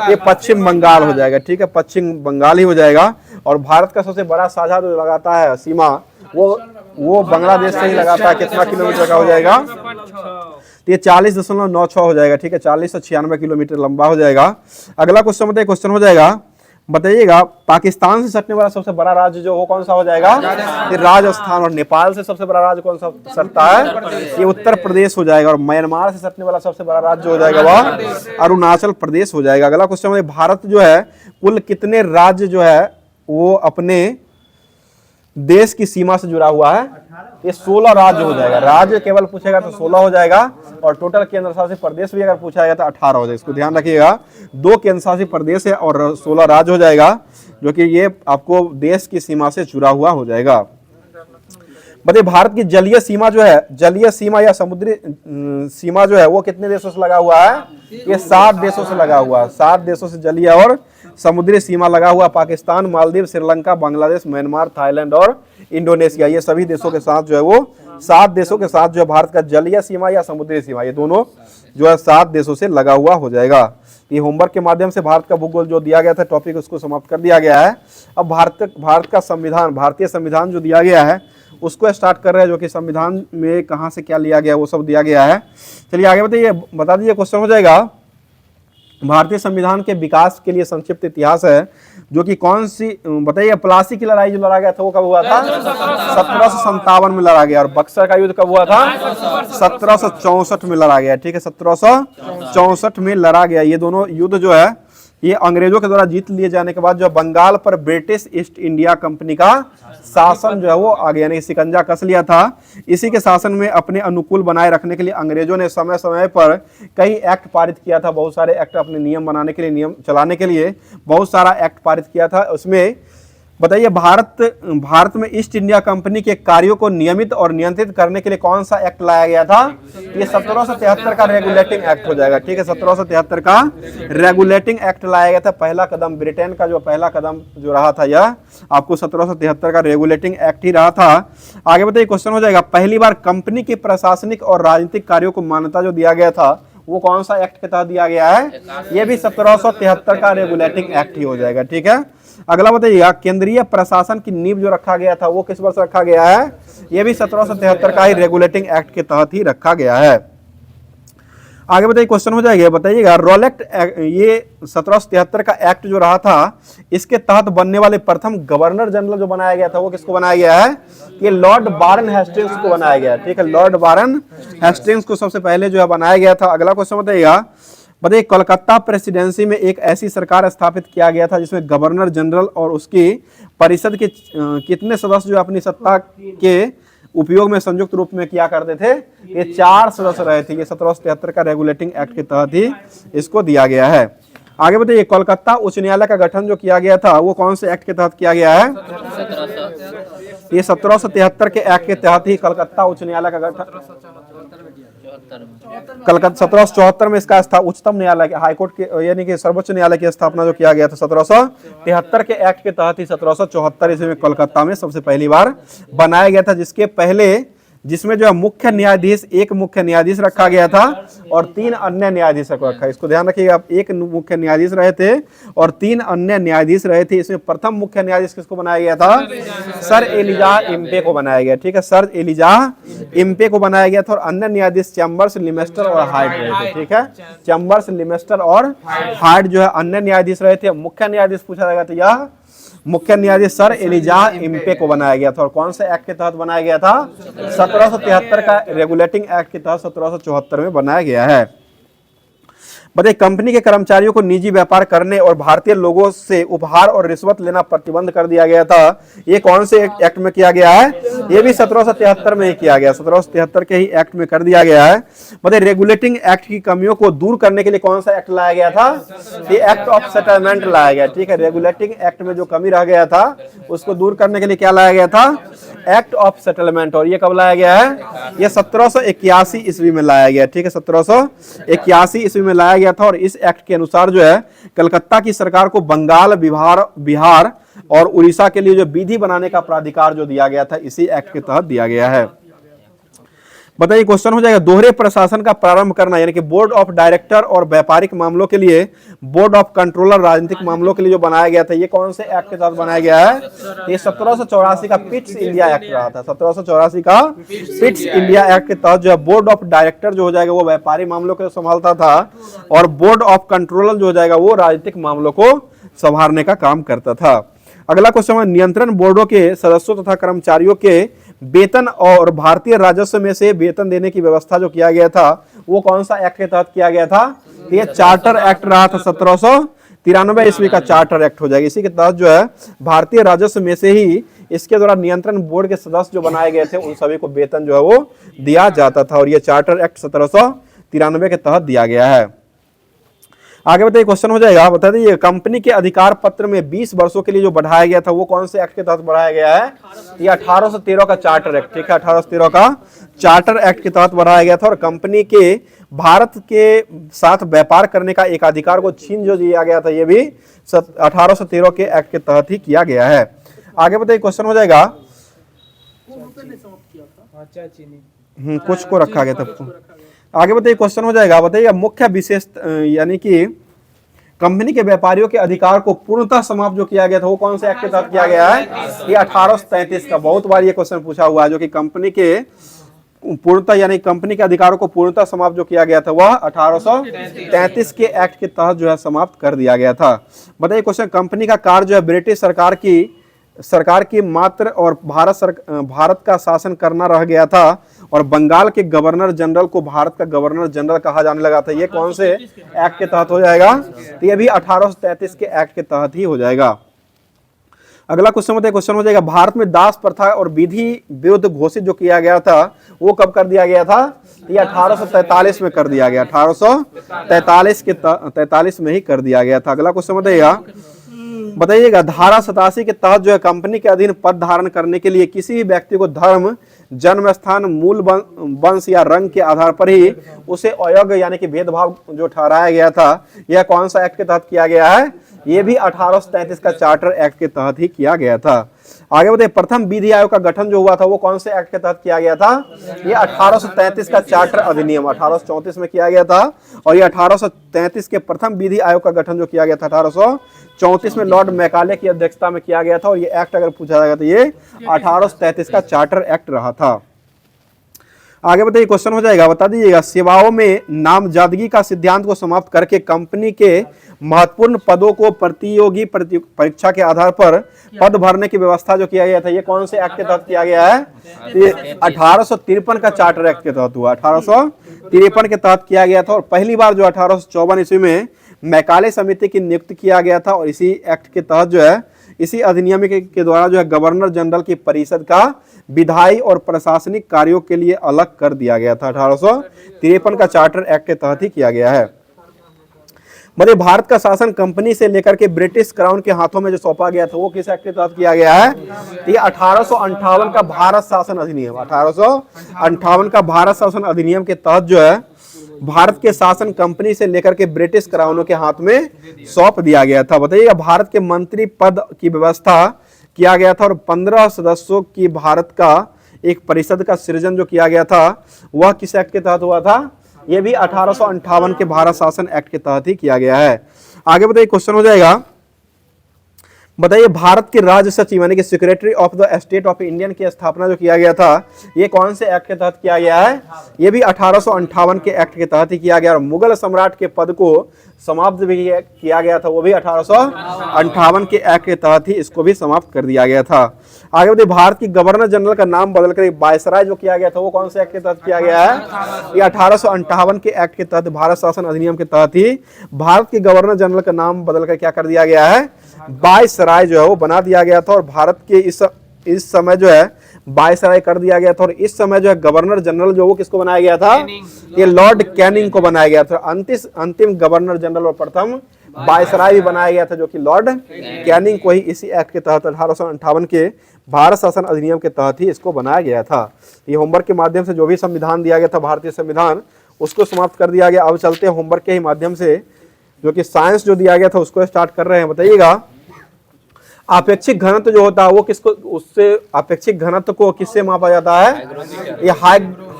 ये पश्चिम बंगाल हो जाएगा, ठीक है, पश्चिम बंगाल ही हो जाएगा। और भारत का सबसे बड़ा साझा जो लगाता है सीमा वो बांग्लादेश से ही लगाता है, कितना किलोमीटर का हो जाएगा? तो ये 40.96 हो जाएगा, ठीक है, 40 से 96 किलोमीटर लंबा हो जाएगा। अगला क्वेश्चन बताइए, क्वेश्चन हो जाएगा, बताइएगा पाकिस्तान से सटने वाला सबसे बड़ा राज्य जो वो कौन सा हो जाएगा, ये राजस्थान। और नेपाल से सबसे बड़ा राज्य कौन सा सटता है, ये उत्तर प्रदेश हो जाएगा। और म्यांमार से सटने वाला सबसे बड़ा राज्य हो जाएगा वह अरुणाचल प्रदेश हो जाएगा। अगला क्वेश्चन है, भारत जो है कुल कितने राज्य जो है वो अपने देश की सीमा से जुड़ा हुआ है, ये 16 राज्य हो जाएगा। राज्य केवल पूछेगा तो 16 हो जाएगा, और टोटल केंद्र शासित प्रदेश भी अगर पूछा जाएगा तो 18 हो जाएगा। इसको ध्यान रखिएगा, 2 केंद्र शासित प्रदेश है और 16 राज्य हो जाएगा, जो कि ये आपको देश की सीमा से जुड़ा हुआ हो जाएगा। बताइए भारत की जलीय सीमा जो है, जलीय सीमा या समुद्री सीमा जो है वो कितने देशों से लगा हुआ है, ये 7 देशों से लगा हुआ है। 7 देशों से जलीय और समुद्री सीमा लगा हुआ, पाकिस्तान, मालदीव, श्रीलंका, बांग्लादेश, म्यांमार, थाईलैंड और इंडोनेशिया, ये सभी देशों के साथ जो है वो 7 देशों के साथ जो है भारत का जलीय सीमा या समुद्री सीमा, ये दोनों जो है 7 देशों से लगा हुआ हो जाएगा। ये होमवर्क के माध्यम से भारत का भूगोल जो दिया गया था टॉपिक, उसको समाप्त कर दिया गया है। अब भारत का संविधान, भारतीय संविधान जो दिया गया है उसको स्टार्ट कर रहे हैं, जो कि संविधान में कहाँ से क्या लिया गया वो सब दिया गया है। चलिए आगे बताइए, बता दीजिए, क्वेश्चन हो जाएगा, भारतीय संविधान के विकास के लिए संक्षिप्त इतिहास है, जो कि कौन सी, बताइए, प्लासी की लड़ाई जो लड़ा गया था वो कब हुआ था, 1757 में लड़ा गया। और बक्सर का युद्ध कब हुआ था, 1764 में लड़ा गया, ठीक है, 1764 में लड़ा गया। ये दोनों युद्ध जो है ये अंग्रेजों के द्वारा जीत लिए जाने के बाद जो बंगाल पर ब्रिटिश ईस्ट इंडिया कंपनी का शासन जो है वो आ गया, यानी शिकंजा कस लिया था। इसी के शासन में अपने अनुकूल बनाए रखने के लिए अंग्रेजों ने समय समय पर कई एक्ट पारित किया था, बहुत सारे एक्ट अपने नियम बनाने के लिए, नियम चलाने के लिए बहुत सारा एक्ट पारित किया था। उसमें बताइए भारत में ईस्ट इंडिया कंपनी के कार्यों को नियमित और नियंत्रित करने के लिए कौन सा एक्ट लाया गया था, ये 1773 का रेगुलेटिंग एक्ट हो जाएगा, ठीक है, 1773 का रेगुलेटिंग एक्ट लाया गया था। पहला कदम, ब्रिटेन का जो पहला कदम जो रहा था यह आपको 1773 का रेगुलेटिंग एक्ट ही रहा था। आगे बताइए, क्वेश्चन हो जाएगा, पहली बार कंपनी के प्रशासनिक और राजनीतिक कार्यों को मान्यता जो दिया गया था वो कौन सा एक्ट के तहत दिया गया है, ये भी 1773 का रेगुलेटिंग एक्ट ही हो जाएगा, ठीक है। अगला बताइएगा, केंद्रीय प्रशासन की नींव जो रखा गया था वो किस वर्ष रखा गया है, ये भी 1773 का ही रेगुलेटिंग एक्ट के तहत ही रखा गया है। आगे बताइए, क्वेश्चन हो जाएगा, बताइएगा रोलेक्ट, ये 1773 का एक्ट जो रहा था इसके तहत बनने वाले प्रथम गवर्नर जनरल जो बनाया गया था वो किसको बनाया गया है, ये लॉर्ड बारन हेस्टिंग्स को बनाया गया, ठीक है, लॉर्ड बारन हेस्टिंग्स को सबसे पहले जो है बनाया गया था। अगला क्वेश्चन बताइएगा, बताइए कोलकाता प्रेसिडेंसी में एक ऐसी सरकार स्थापित किया गया था जिसमें गवर्नर जनरल और उसकी परिषद के कितने सदस्य जो अपनी सत्ता के उपयोग में संयुक्त रूप में किया करते थे, ये 4 सदस्य रहे थे। ये 1773 का रेगुलेटिंग एक्ट के तहत ही इसको दिया गया है। आगे बताइए, कोलकाता उच्च न्यायालय का गठन जो किया गया था वो कौन से एक्ट के तहत किया गया है, ये 1773 के एक्ट के तहत ही कलकत्ता उच्च न्यायालय का गठन, कलकत्ता 1774 में इसका उच्चतम न्यायालय के, हाईकोर्ट के यानी कि सर्वोच्च न्यायालय की स्थापना जो किया गया था 1773 के एक्ट के तहत ही 1774 ईस्वी में कोलकाता में सबसे पहली बार बनाया गया था, जिसमें जो है मुख्य न्यायाधीश, एक मुख्य न्यायाधीश रखा गया था और 3 अन्य न्यायाधीश रखा। इसको ध्यान रखिएगा, आप एक मुख्य न्यायाधीश रहे थे और 3 अन्य न्यायाधीश रहे थे। इसमें प्रथम मुख्य न्यायाधीश किसको बनाया गया था, सर एलिजाह इम्पे को बनाया गया, ठीक है, सर एलिजाह इम्पे को बनाया गया था। और अन्य न्यायाधीश चैम्बर्स, लिमेस्टर और हार्ट रहे थे, ठीक है, चैम्बर्स, लिमेस्टर और हार्ट जो है अन्य न्यायाधीश रहे थे। मुख्य न्यायाधीश पूछा जाएगा तो यह मुख्य न्यायाधीश सर एलिजाह इम्पे को बनाया गया था। और कौन से एक्ट के तहत बनाया गया था, 1773 का रेगुलेटिंग एक्ट के तहत 1774 में बनाया गया है। बताइए, कंपनी के कर्मचारियों को निजी व्यापार करने और भारतीय लोगों से उपहार और रिश्वत लेना प्रतिबंध कर दिया गया था, ये कौन से एक्ट में किया गया है, ये भी 1773 में ही किया गया, 1773 के ही एक्ट में कर दिया गया है। बताइए, रेगुलेटिंग एक्ट की कमियों को दूर करने के लिए कौन सा एक्ट लाया गया था, ये एक्ट ऑफ सेटलमेंट लाया गया, ठीक है, रेगुलेटिंग एक्ट में जो कमी रह गया था उसको दूर करने के लिए क्या लाया गया था, एक्ट ऑफ सेटलमेंट। और ये कब लाया गया है, ये 1781 ईस्वी में लाया गया, ठीक है, 1781 ईस्वी में लाया गया था। और इस एक्ट के अनुसार जो है कलकत्ता की सरकार को बंगाल, बिहार और उड़ीसा के लिए जो विधि बनाने का प्राधिकार जो दिया गया था इसी एक्ट के तहत दिया गया है। बताइए क्वेश्चन हो जाएगा, दोहरे प्रशासन का प्रारंभ करना, यानी कि बोर्ड ऑफ डायरेक्टर और व्यापारिक मामलों के लिए बोर्ड ऑफ कंट्रोलर राजनीतिक मामलों के लिए जो बनाया गया था, ये कौन से एक्ट के तहत बनाया गया है? ये 1784 का पिट्स इंडिया एक्ट रहा था। 1784 का पिट्स इंडिया एक्ट के तहत जो है बोर्ड ऑफ डायरेक्टर जो हो जाएगा वो व्यापारिक मामलों को संभालता था, और बोर्ड ऑफ कंट्रोलर जो हो जाएगा वो राजनीतिक मामलों को संभालने का काम करता था। अगला क्वेश्चन है, नियंत्रण बोर्डों के सदस्यों तथा कर्मचारियों के वेतन और भारतीय राजस्व में से वेतन देने की व्यवस्था जो किया गया था वो कौन सा एक्ट के तहत किया गया था? ये चार्टर एक्ट रहा था। 1793 ईस्वी का चार्टर एक्ट हो जाएगा। इसी के तहत जो है भारतीय राजस्व में से ही इसके द्वारा नियंत्रण बोर्ड के सदस्य जो बनाए गए थे उन सभी को वेतन जो है वो दिया जाता था, और ये चार्टर एक्ट 1793 के तहत दिया गया है। आगे बताइए क्वेश्चन हो जाएगा, बता दीजिए कंपनी के अधिकार पत्र में 20 वर्षों के लिए जो बढ़ाया गया था वो कौन से एक्ट के तहत बढ़ाया गया है? ये 1813 का चार्टर एक्ट, ठीक है, 1813 का चार्टर एक्ट के तहत बढ़ाया गया था, और कंपनी के भारत के साथ व्यापार करने का एक अधिकार को छीन जो दिया गया था ये भी 1813 के एक्ट के तहत ही किया गया है। आगे बताइए क्वेश्चन हो जाएगा, कुछ को रखा गया था। आगे बताइए क्वेश्चन हो जाएगा, बताइए मुख्य विशेष यानी कि कंपनी के व्यापारियों के अधिकार को पूर्णतः समाप्त जो किया गया था वो कौन से एक्ट के तहत किया गया है? ये 1833 का। बहुत बार ये क्वेश्चन पूछा हुआ है, जो कि कंपनी के पूर्णतः यानी कंपनी के अधिकारों को पूर्णतः समाप्त जो किया गया था वह 1833 के एक्ट के तहत जो है समाप्त कर दिया गया था। बताइए क्वेश्चन, कंपनी का कार्य जो है ब्रिटिश सरकार की मात्र और भारत का शासन करना रह गया था, और बंगाल के गवर्नर जनरल को भारत का गवर्नर जनरल कहा जाने लगा था। ये कौन से एक्ट के तहत हो जाएगा? तो ये भी 1833 के एक्ट के तहत ही हो जाएगा। अगला क्वेश्चन हो जाएगा, भारत में दास प्रथा और विधि विरुद्ध घोषित जो किया गया था वो कब कर दिया गया था? ये 1843 में कर दिया गया। 1843 में ही कर दिया गया था। अगला क्वेश्चन बताइएगा, धारा 87 के तहत जो है कंपनी के अधीन पद धारण करने के लिए किसी भी व्यक्ति को धर्म, जन्म स्थान, मूल वंश या रंग के आधार पर ही उसे अयोग्य यानी कि भेदभाव जो ठहराया गया था, यह कौन सा एक्ट के तहत किया गया है? ये भी 1833 का चार्टर एक्ट के तहत ही किया गया था। आगे बताइए, प्रथम विधि आयोग का गठन जो हुआ था वो कौन से एक्ट के तहत किया गया था? ये 1833 का चार्टर अधिनियम 1834 में किया गया था, और ये 1833 के प्रथम विधि आयोग का गठन जो किया गया था 1834 में लॉर्ड मैकाले की अध्यक्षता में किया गया था, और ये एक्ट अगर पूछा जाएगा तो ये 1833 का चार्टर एक्ट रहा था। आगे बताइए क्वेश्चन हो जाएगा, बता दीजिएगा सेवाओं में नामजदगी का सिद्धांत को समाप्त करके कंपनी के महत्वपूर्ण पदों को प्रतियोगी परीक्षा के आधार पर पद भरने की व्यवस्था जो किया गया था ये कौन से एक्ट के तहत किया गया है? ये 1853 का चार्टर एक्ट के तहत हुआ। 1853 के तहत किया गया था, और पहली बार जो 1854 ईस्वी में मैकाले समिति की नियुक्त किया गया था, और इसी एक्ट के तहत जो है इसी अधिनियम के द्वारा जो है गवर्नर जनरल की परिषद का विधायी और प्रशासनिक कार्यों के लिए अलग कर दिया गया था। 1853 का चार्टर एक्ट के तहत ही किया गया है। मतलब भारत का शासन कंपनी से लेकर के ब्रिटिश क्राउन के हाथों में जो सौंपा गया था वो किस एक्ट के तहत किया गया है? ये 1858 का भारत शासन अधिनियम, 1858 का भारत शासन अधिनियम के तहत जो है भारत के शासन कंपनी से लेकर के ब्रिटिश क्राउनों के हाथ में सौंप दिया गया था। बताइएगा, भारत के मंत्री पद की व्यवस्था किया गया था, और 15 सदस्यों की भारत का एक परिषद का सृजन जो किया गया था वह किस एक्ट के तहत हुआ था? यह भी 1858 के भारत शासन एक्ट के तहत ही किया गया है। आगे बताइए क्वेश्चन हो जाएगा, बताइए भारत के राज्य सचिव यानी कि secretary of the state of Indian की स्थापना जो किया गया था ये कौन से एक्ट के तहत किया गया है? ये भी 1858 के एक्ट के तहत ही किया गया, और मुगल सम्राट के पद को समाप्त भी किया गया था, वो भी 1858 के एक्ट के तहत ही इसको भी समाप्त कर दिया गया था। आगे बताइए, भारत की गवर्नर जनरल का नाम बदलकर वायसराय जो किया गया था वो कौन से एक्ट के तहत किया गया है? ये 1858 के एक्ट के तहत भारत शासन अधिनियम के तहत ही भारत के गवर्नर जनरल का नाम बदलकर क्या कर दिया गया है? वायसराय जो है वो बना दिया गया था, और भारत के इस समय जो है वायसराय कर दिया गया था, और इस समय जो है गवर्नर जनरल जो वो किसको बनाया गया था? ये लॉर्ड कैनिंग को बनाया गया था। अंतिम गवर्नर जनरल और प्रथम वायसराय भी बनाया गया था जो कि लॉर्ड कैनिंग को ही इसी एक्ट के तहत 1858 के भारत शासन अधिनियम के तहत ही इसको बनाया गया था। ये होमवर्क के माध्यम से जो भी संविधान दिया गया था भारतीय संविधान उसको समाप्त कर दिया गया। अब चलते हैं होमवर्क के ही माध्यम से जो कि साइंस जो दिया गया था उसको स्टार्ट कर रहे हैं। बताइएगा, आपेक्षिक घनत्व जो होता है वो किसको, उससे आपेक्षिक घनत्व को किससे मापा जाता है? ये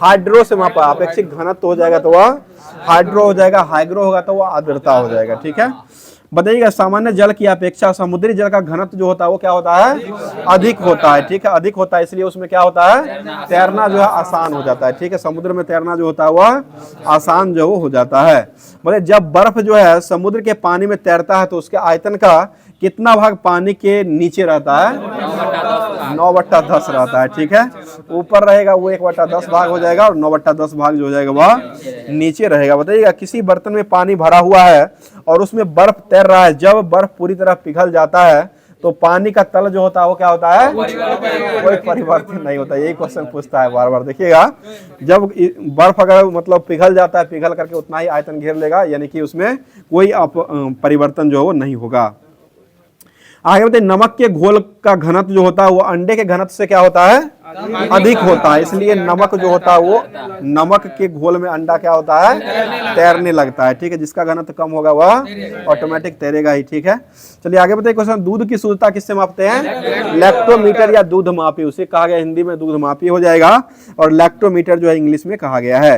हाइड्रो से मापा, अपेक्षिक घनत्व हो जाएगा तो वह हाइड्रो हो जाएगा, हाइग्रो होगा तो वह आर्द्रता हो जाएगा। ठीक है, बताइएगा सामान्य जल की अपेक्षा समुद्री जल का घनत्व जो होता है वो क्या होता है, अधिक होता है। ठीक है, अधिक होता है, इसलिए उसमें क्या होता है, तैरना जो है आसान हो जाता है। ठीक है, समुद्र में तैरना जो होता है वह आसान जो हो जाता है। मतलब जब बर्फ जो है समुद्र के पानी में तैरता है तो उसके आयतन का कितना भाग पानी के नीचे रहता है, 9/10 रहता है। ठीक है, ऊपर रहेगा वो 1/10 भाग हो जाएगा और 9/10 भाग जो हो जाएगा वह नीचे रहेगा। बताइएगा किसी बर्तन में पानी भरा हुआ है और उसमें बर्फ तैर रहा है, जब बर्फ पूरी तरह पिघल जाता है तो पानी का तल जो होता है वो क्या होता है, कोई परिवर्तन नहीं होता। यही क्वेश्चन पूछता है बार बार। देखिएगा जब बर्फ अगर मतलब पिघल जाता है, पिघल करके उतना ही आयतन घेर लेगा, यानी कि उसमें कोई परिवर्तन जो है वो नहीं होगा। आगे बताइए नमक के घोल का घनत्व जो होता है वो अंडे के घनत्व से क्या होता है, अधिक होता है। इसलिए नमक जो होता है वो नमक के घोल में अंडा क्या होता है, तैरने लगता है। ठीक है, जिसका घनत्व कम होगा वह ऑटोमेटिक तैरेगा ही। ठीक है, चलिए आगे बताइए क्वेश्चन, दूध की शुद्धता किससे मापते हैं, लैक्टोमीटर या दूध मापी, उसे कहा गया हिंदी में दूध मापी हो जाएगा और लैक्टोमीटर जो है इंग्लिश में कहा गया है।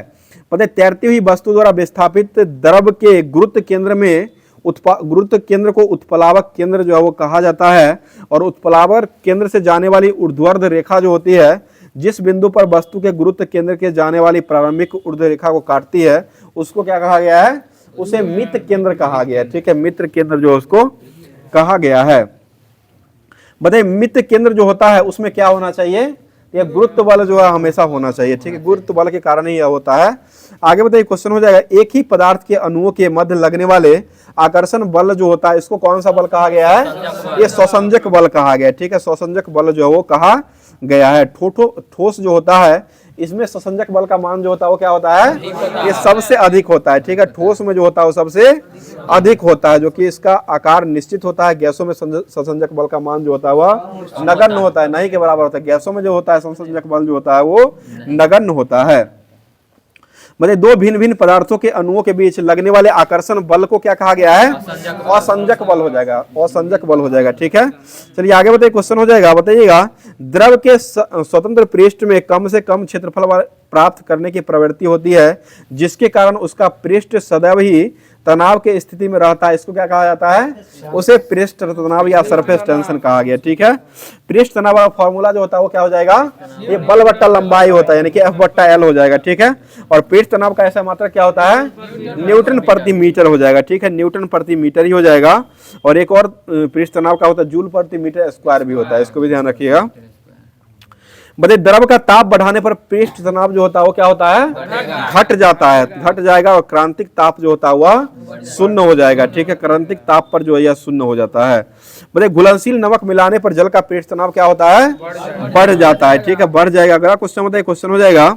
पता है तैरती हुई वस्तु द्वारा विस्थापित द्रव के गुरुत्व केंद्र में गुरुत्व केंद्र को उत्प्लावक केंद्र जो है वो कहा जाता है और उत्प्लावक केंद्र से जाने वाली ऊर्ध्वाधर रेखा जो होती है, जिस बिंदु पर वस्तु के गुरुत्व केंद्र के जाने वाली प्रारंभिक ऊर्ध्व रेखा को काटती है उसको क्या कहा गया है, उसे मित्र केंद्र कहा गया है। ठीक है, मित्र केंद्र जो उसको कहा गया है। बताइए मित्र केंद्र जो होता है उसमें क्या होना चाहिए, यह गुरुत्व बल जो है हमेशा होना चाहिए। ठीक है, गुरुत्व बल के कारण ही यह होता है। आगे बताइए क्वेश्चन हो जाएगा, एक ही पदार्थ के अणुओं के मध्य लगने वाले आकर्षण बल जो होता है इसको कौन सा बल कहा गया है, ये स्वसंजक बल कहा गया है। ठीक है, स्वसंजक बल जो है वो कहा गया है। ठोस जो होता है इसमें स्वसंजक बल का मान जो होता है वो क्या होता है, ये सबसे अधिक होता है। ठीक है, ठोस में जो होता है वो सबसे अधिक होता है, जो कि इसका आकार निश्चित होता है। गैसों में स्वसंजक बल का मान जो होता है वह नगण्य होता है, नहीं के बराबर होता है। गैसों में जो होता है स्वसंजक बल जो होता है वो नगण्य होता है। मतलब दो भिन्न भिन्न पदार्थों के अणुओं के बीच लगने वाले आकर्षण बल को क्या कहा गया है, असंजक बल हो जाएगा, असंजक बल हो जाएगा। ठीक है, चलिए आगे बताइए क्वेश्चन हो जाएगा, बताइएगा द्रव के स्वतंत्र पृष्ठ में कम से कम क्षेत्रफल प्राप्त करने की प्रवृत्ति होती है, जिसके कारण उसका पृष्ठ सदैव ही तनाव के स्थिति में रहता है। इसको क्या कहा जाता है, उसे पृष्ठ तनाव या सरफेस टेंशन कहा गया। ठीक है, पृष्ठ तनाव का फॉर्मूला जो होता है वो क्या हो जाएगा, ये बल बट्टा लंबाई होता है, यानी कि F/L हो जाएगा। ठीक है, और पृष्ठ तनाव का ऐसा मात्रा क्या होता है, न्यूटन प्रति मीटर हो जाएगा। ठीक है, न्यूटन प्रति मीटर ही हो जाएगा। और एक और पृष्ठ तनाव का होता है जूल प्रति मीटर स्क्वायर भी होता है, इसको भी ध्यान रखिएगा। बताइए द्रव का ताप बढ़ाने पर पृष्ठ तनाव जो होता है वो क्या होता है, घट जाता है, घट जाएगा और क्रांतिक ताप जो होता है वह शून्य हो जाएगा। ठीक है, क्रांतिक ताप पर जो है यह शून्य हो जाता है। बताइए घुलनशील नमक मिलाने पर जल का पृष्ठ तनाव क्या होता है, बढ़ जाता है। ठीक है, बढ़ जाएगा। अगला क्वेश्चन बताइए, क्वेश्चन हो जाएगा,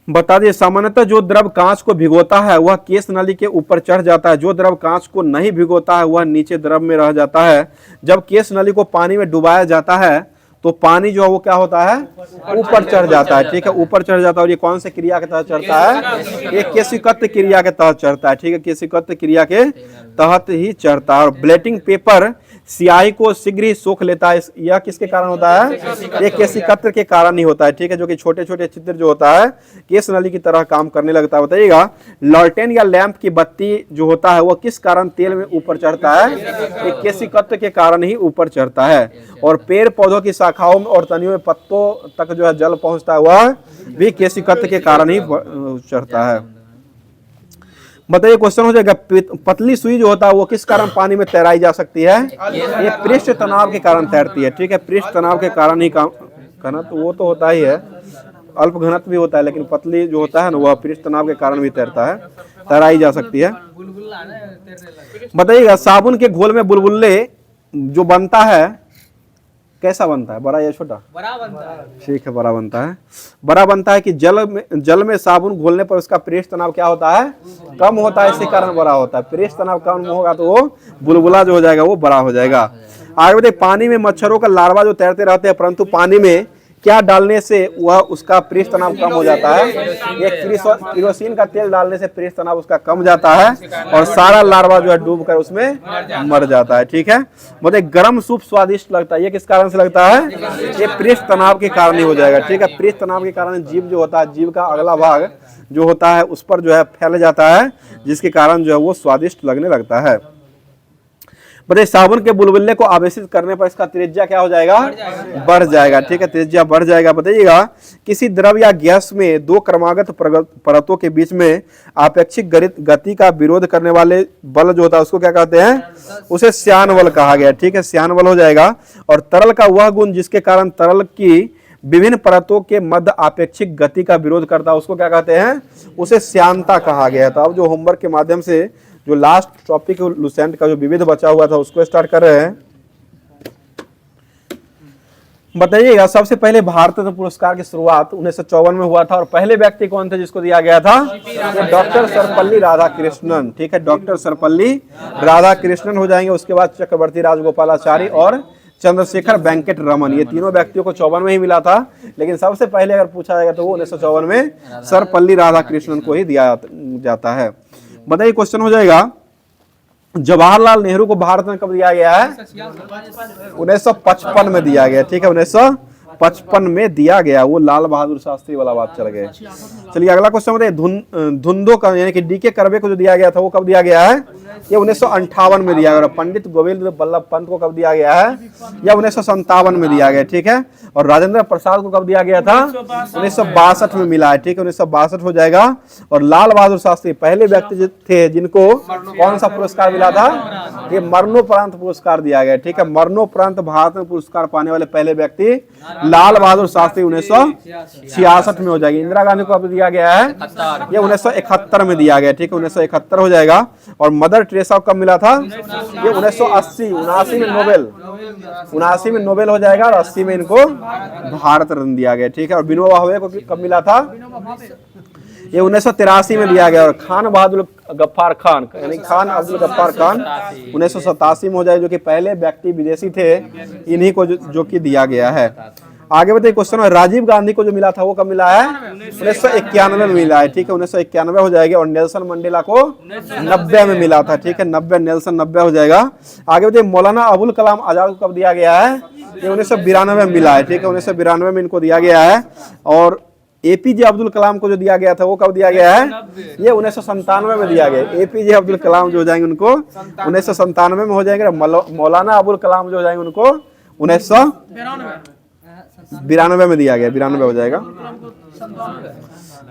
बता दिए सामान्यतः जो द्रव कांच को भिगोता है वह केश नली के ऊपर चढ़ जाता है, जो द्रव कांच को नहीं भिगोता है वह नीचे द्रव में रह जाता है। जब केश नली को पानी में डुबाया जाता है तो पानी जो है वो क्या होता है, ऊपर चढ़ जाता है। ठीक है, ऊपर चढ़ जाता है। और ये कौन से क्रिया के तहत चढ़ता है, ये केशिकत्व क्रिया के तहत चढ़ता है। ठीक है, केशिकत्व क्रिया के तहत ही चढ़ता है। और ब्लेटिंग पेपर स्याही को शीघ्र ही सोख लेता है, यह किसके कारण होता है, ये केशिकत्व के कारण ही होता है। ठीक है, जो कि छोटे छोटे छिद्र जो होता है केश नली की तरह काम करने लगता है। बताइएगा लॉल्टेन या लैंप की बत्ती जो होता है वह किस कारण तेल में ऊपर चढ़ता है, ये केशिकत्व के कारण ही ऊपर चढ़ता है। और पेड़ पौधों की शाखाओं में और तनियों में पत्तों तक जो है जल पहुंचता है वह भी केशिकत्व के कारण ही चढ़ता है। बताइए क्वेश्चन हो जाएगा, पतली सुई जो होता है वो किस कारण पानी में तैराई जा सकती है, ये पृष्ठ तनाव के कारण तैरती है। ठीक है, पृष्ठ तनाव के कारण ही घनत्व वो तो होता ही है, अल्प घनत्व भी होता है, लेकिन पतली जो होता है ना वह पृष्ठ तनाव के कारण भी तैरता है, तैराई जा सकती है। बताइएगा साबुन के घोल में बुलबुले जो बनता है कैसा बनता है, बड़ा या छोटा, बड़ा बनता है। ठीक है, बड़ा बनता है। बड़ा बनता है कि जल में साबुन घोलने पर उसका पृष्ठ तनाव क्या होता है, कम होता है, इसी कारण बड़ा होता है। पृष्ठ तनाव कम होगा तो वो बुलबुला जो हो जाएगा वो बड़ा हो जाएगा। आगे बताइए पानी में मच्छरों का लार्वा जो तैरते रहते हैं परंतु पानी में क्या डालने से वह उसका पृष्ठ तनाव कम हो जाता है? ये किरोसिन का तेल डालने से पृष्ठ तनाव उसका कम जाता है और सारा लार्वा जो है डूबकर उसमें मर जाता है। ठीक है, मतलब गर्म सूप स्वादिष्ट लगता है, ये किस कारण से लगता है? ये पृष्ठ तनाव के कारण ही हो जाएगा। ठीक है, पृष्ठ तनाव के कारण जीव जो होता है, जीव का अगला भाग जो होता है उस पर जो है फैल जाता है, जिसके कारण जो है वो स्वादिष्ट लगने लगता है। बताइए, साबुन के बुलबुले को आवेशित करने पर इसका त्रिज्या क्या हो जाएगा? बढ़ जाएगा। ठीक है, त्रिज्या बढ़ जाएगा। बताइएगा, किसी द्रव या गैस में दो क्रमागत परतों के बीच में आपेक्षिक गति का विरोध करने वाले बल जो होता है उसको क्या कहते हैं? उसे श्यान बल कहा गया। ठीक है, श्यान बल हो जाएगा। और तरल का वह गुण जिसके कारण तरल की विभिन्न परतों के मध्य आपेक्षिक गति का विरोध करता है उसको क्या कहते हैं? उसे श्यानता कहा गया। तो अब जो होमवर्क के माध्यम से जो लास्ट टॉपिक लुसेंट का जो विविध बचा हुआ था उसको स्टार्ट कर रहे हैं। बताइएगा, सबसे पहले भारत रत्न पुरस्कार की शुरुआत 1954 में हुआ था और पहले व्यक्ति कौन थे जिसको दिया गया था? वो डॉक्टर सर्वपल्ली राधाकृष्णन। ठीक है, डॉक्टर सर्वपल्ली राधाकृष्णन हो जाएंगे। उसके बाद चक्रवर्ती राजगोपालाचारी और चंद्रशेखर वेंकट रमन, ये तीनों व्यक्तियों को 54 में ही मिला था, लेकिन सबसे पहले अगर पूछा जाएगा तो वो 1954 में सर्वपल्ली राधाकृष्णन को ही दिया जाता है। बताइए, क्वेश्चन हो जाएगा, जवाहरलाल नेहरू को भारत में कब दिया गया है? 1955 में दिया गया। ठीक है, 1955 में दिया गया। वो लाल बहादुर शास्त्री वाला बात चल गए। चलिए अगला क्वेश्चन बताइए, धुंधो का यानी कि डीके कर्वे को जो दिया गया था वो कब दिया गया है? ये 1958 में दिया गया। पंडित गोविंद बल्लभ पंत को कब दिया गया है? या 1957 में दिया गया। ठीक है, और राजेंद्र प्रसाद को कब दिया गया था? 1962 में मिला है। ठीक है, 1962 हो जाएगा। और लाल बहादुर शास्त्री पहले व्यक्ति थे जिनको कौन सा पुरस्कार मिला था? ये मरणोपरांत पुरस्कार दिया गया। ठीक है, मरणोपरांत भारत में पुरस्कार पाने वाले पहले व्यक्ति लाल बहादुर शास्त्री 1966 में हो जाएगी। इंदिरा गांधी को अब दिया गया है, ये 1971 में दिया गया। ठीक है, 1971 हो जाएगा। और मदर टेरेसा को कब मिला था? ये 1980 79 में नोबेल 79 में नोबेल हो जाएगा और 80 में इनको भारत रत्न दिया गया। ठीक है, और विनोबा भावे को कब मिला था? ये 1983 में दिया गया। और खान बहादुर गफ्फार खान यानी खान अब्दुल गफ्फार खान 1987 में हो जाए, जो कि पहले व्यक्ति विदेशी थे, इन्हीं को जो कि दिया गया है। आगे बताइए, क्वेश्चन है, राजीव गांधी को जो मिला था वो कब मिला है? 1991 में मिला है। ठीक है, 1991 हो जाएगा। और नेल्सन मंडेला को 90 में मिला था। ठीक है, 90 नेल्सन 90 हो जाएगा। आगे बताइए, मौलाना अबुल कलाम आजाद को कब दिया गया है? ये 1992 में मिला है। ठीक है, 1992 में इनको दिया गया है। और एपीजे अब्दुल कलाम को जो दिया गया था वो कब दिया गया है? ये 1997 में दिया गया। एपीजे अब्दुल कलाम जो हो जाएंगे उनको 1997 में हो जाएंगे। मौलाना अबुल कलाम जो हो जाएंगे उनको 1992 में दिया गया। 92 हो जाएगा।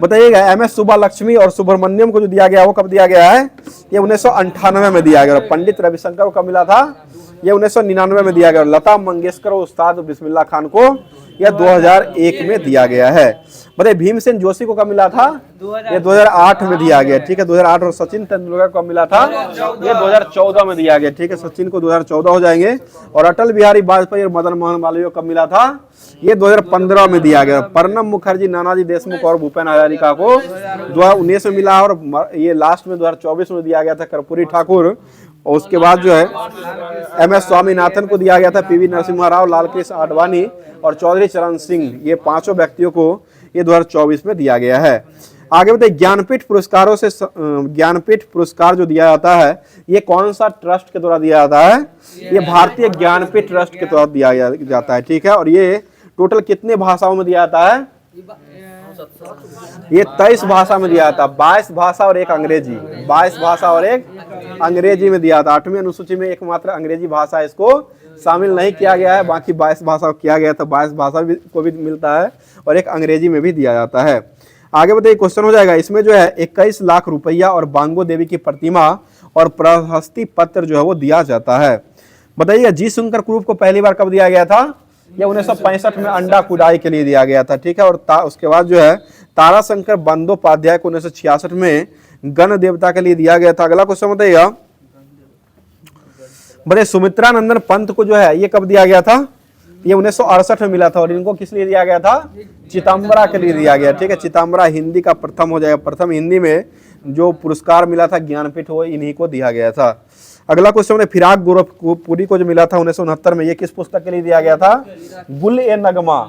बताइएगा, एमएस सुब्बालक्ष्मी और सुब्रमण्यम को जो दिया गया वो कब दिया गया है? ये 1998 में दिया गया। पंडित रविशंकर को कब मिला था? ये 1999 में दिया गया। लता मंगेशकर और उस्ताद बिस्मिल्लाह खान को यह 2001 में दिया गया है। बताइए, भीमसेन जोशी को कब मिला था? ये 2008 में दिया गया। ठीक है, 2008। और सचिन तेंदुलकर को मिला था? ये 2014 में दिया गया। ठीक है, सचिन को 2014 हो जाएंगे। और अटल बिहारी वाजपेयी और मदन मोहन मालवीय को कब मिला था? ये 2015 में दिया गया। प्रणब मुखर्जी, नानाजी देशमुख और भूपेन हजारिका को 2019 में मिला। और ये लास्ट में 2024 में दिया गया था कर्पूरी ठाकुर। और उसके बाद जो है एमएस स्वामीनाथन को दिया गया था, पीवी नरसिम्हा राव, लालकृष्ण आडवाणी और चौधरी चरण सिंह, ये पांचों व्यक्तियों को ये 2024 में दिया गया है। आगे बताइए, ज्ञानपीठ पुरस्कारों से ज्ञानपीठ पुरस्कार जो दिया जाता है ये कौन सा ट्रस्ट के द्वारा दिया जाता है? ये भारतीय ज्ञानपीठ ट्रस्ट के द्वारा दिया जाता है। ठीक है, और ये टोटल कितने भाषाओं में दिया जाता है? ये 23 भाषा में दिया था। 22 भाषा और एक अंग्रेजी। 22 भाषा और एक अंग्रेजी में दिया था। 8वीं अनुसूची में एकमात्र अंग्रेजी भाषा इसको शामिल नहीं किया गया है, बाकी 22 भाषा किया गया था। 22 भाषा को भी मिलता है और एक अंग्रेजी में भी दिया जाता है। आगे बताइए, क्वेश्चन हो जाएगा, इसमें जो है 21 लाख रुपया और बांगो देवी की प्रतिमा और प्रशस्ति पत्र जो है वो दिया जाता है। बताइए, जी शंकर ग्रुप को पहली बार कब दिया गया था? ये 1965 में अंडा कुदाई के लिए दिया गया था। ठीक है, और उसके बाद जो है ताराशंकर बंदोपाध्याय को 1966 में गण देवता के लिए दिया गया था। अगला क्वेश्चन बताइएगा, बताइए, सुमित्रा नंदन पंत को जो है ये कब दिया गया था? ये 1968 में मिला था। और इनको किस लिए दिया गया था? चितंबरा के लिए दिया गया। ठीक है, चितंबरा हिंदी का प्रथम हो जाएगा। प्रथम हिंदी में जो पुरस्कार मिला था ज्ञानपीठ वो इन्हीं को दिया गया था। अगला क्वेश्चन है फिराक गोरखपुरी को जो मिला था 1969 में, ये किस पुस्तक के लिए दिया गया था? गुल ए नगमा।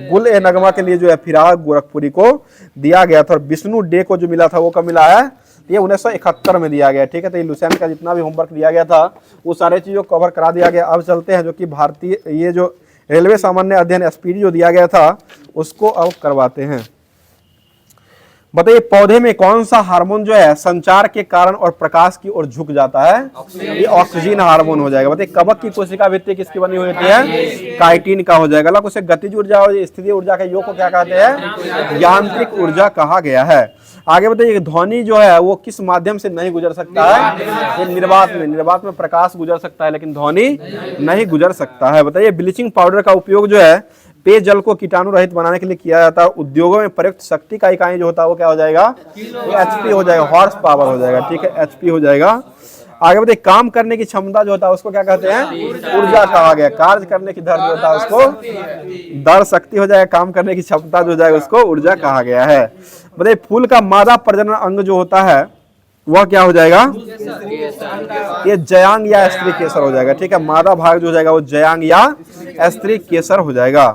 गुल ए नगमा के लिए जो है फिराक गोरखपुरी को दिया गया था। और विष्णु डे को जो मिला था वो कब मिला है? ये 1971 में दिया गया। ठीक है, तो ये लुसेंट का जितना भी होमवर्क दिया गया था वो सारे चीजों को कवर करा दिया गया। अब चलते हैं जो कि भारतीय ये जो रेलवे सामान्य अध्ययन एसपीडी जो दिया गया था उसको अब करवाते हैं। बताइए पौधे में कौन सा हार्मोन जो है संचार के कारण और प्रकाश की ओर झुक जाता है? ये ऑक्सीजन हार्मोन हो जाएगा। बताइए कवक की कोशिका भित्ति किसकी बनी हुई होती है? काइटिन का हो जाएगा। उसे गतिज ऊर्जा और स्थितीय ऊर्जा के योग को क्या कहते हैं? यांत्रिक ऊर्जा कहा गया है। आगे बताइए ध्वनि जो है वो किस माध्यम से नहीं गुजर सकता है? ये निर्वात में प्रकाश गुजर सकता है लेकिन ध्वनि नहीं गुजर सकता है। बताइए ब्लीचिंग पाउडर का उपयोग जो है पेयजल को कीटाणु रहित बनाने के लिए किया जाता है। उद्योगों में प्रयुक्त शक्ति का इकाई जो होता है वो क्या हो जाएगा? एचपी हो जाएगा, हॉर्स पावर हो जाएगा। ठीक है, एचपी हो जाएगा। आगे बताइए काम करने की क्षमता जो होता है उसको क्या कहते हैं? ऊर्जा कहा गया। कार्य करने की दर जो होता है उसको दर शक्ति हो जाएगा। काम करने की क्षमता जो हो जाएगा उसको ऊर्जा कहा गया है। बताइए फूल का मादा प्रजनन अंग जो होता है वह क्या हो जाएगा? ये जयांग या स्त्री केसर हो जाएगा। ठीक है, मादा भाग जो हो जाएगा वो जयांग या स्त्री केसर हो जाएगा।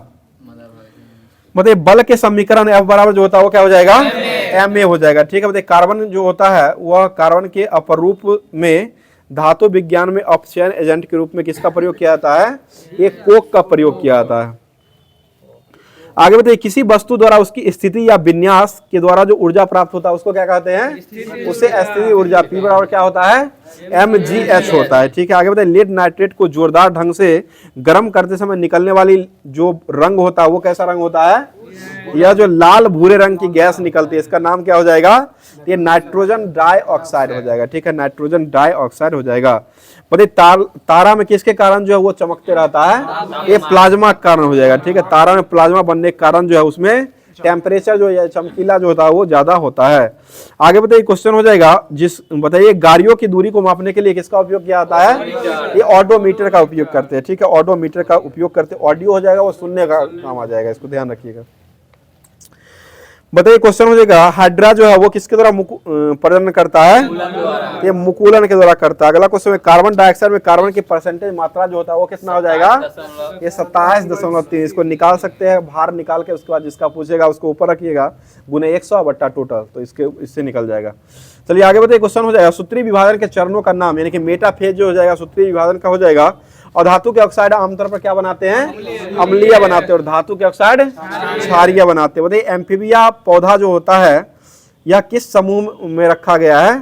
मतलब बल के समीकरण F बराबर जो होता है वो क्या हो जाएगा? Ma हो जाएगा। ठीक है, बताइए कार्बन जो होता है वह कार्बन के अपरूप में धातु विज्ञान में अपचयन एजेंट के रूप में किसका प्रयोग किया जाता है? ये कोक का प्रयोग किया जाता है। आगे बताइए किसी वस्तु द्वारा उसकी स्थिति या विन्यास के द्वारा जो ऊर्जा प्राप्त होता है उसको क्या कहते हैं? उसे स्थिति ऊर्जा। P बराबर क्या होता है? mgh होता है। ठीक है, आगे बताइए लेड नाइट्रेट को जोरदार ढंग से गर्म करते समय निकलने वाली जो रंग होता है वो कैसा रंग होता है? यह जो लाल भूरे रंग की गैस निकलती है इसका नाम क्या हो जाएगा? ये नाइट्रोजन डाइऑक्साइड हो जाएगा। ठीक है, नाइट्रोजन डाइऑक्साइड हो जाएगा। बताइए तारा में किसके कारण जो है वो चमकते रहता है? ये प्लाज्मा के कारण हो जाएगा। ठीक है, तारा में प्लाज्मा बनने के कारण जो है उसमें टेम्परेचर जो है चमकीला जो होता है वो ज्यादा होता है। आगे बताइए क्वेश्चन हो जाएगा बताइए गाड़ियों की दूरी को मापने के लिए किसका उपयोग किया जाता है? ये ऑडोमीटर का उपयोग करते हैं। ठीक है, ऑडोमीटर का उपयोग करते हैं। ऑडियो हो जाएगा वो सुनने का काम आ जाएगा, इसको ध्यान रखिएगा। बताइए क्वेश्चन हो जाएगा हाइड्रा जो है वो किसके द्वारा प्रजनन करता है? ये मुकुलन के द्वारा करता है। अगला क्वेश्चन है कार्बन डाइऑक्साइड में कार्बन की परसेंटेज मात्रा जो होता है वो कितना हो जाएगा? ये 27.3। इसको निकाल सकते हैं, भार निकाल के उसके बाद जिसका पूछेगा उसको ऊपर रखिएगा गुने 100 बट्टा टोटल, तो इससे निकल जाएगा। चलिए आगे बताइए क्वेश्चन हो जाएगा सूत्रीय विभाजन के चरणों का नाम, यानी कि मेटाफेज जो हो जाएगा सूत्रीय विभाजन का हो जाएगा। और धातु के ऑक्साइड आमतौर पर क्या बनाते हैं? अम्लीय बनाते हैं। और धातु के ऑक्साइड क्षारीय बनाते हैं। बताइए एम्फीबिया पौधा जो होता है यह किस समूह में रखा गया है?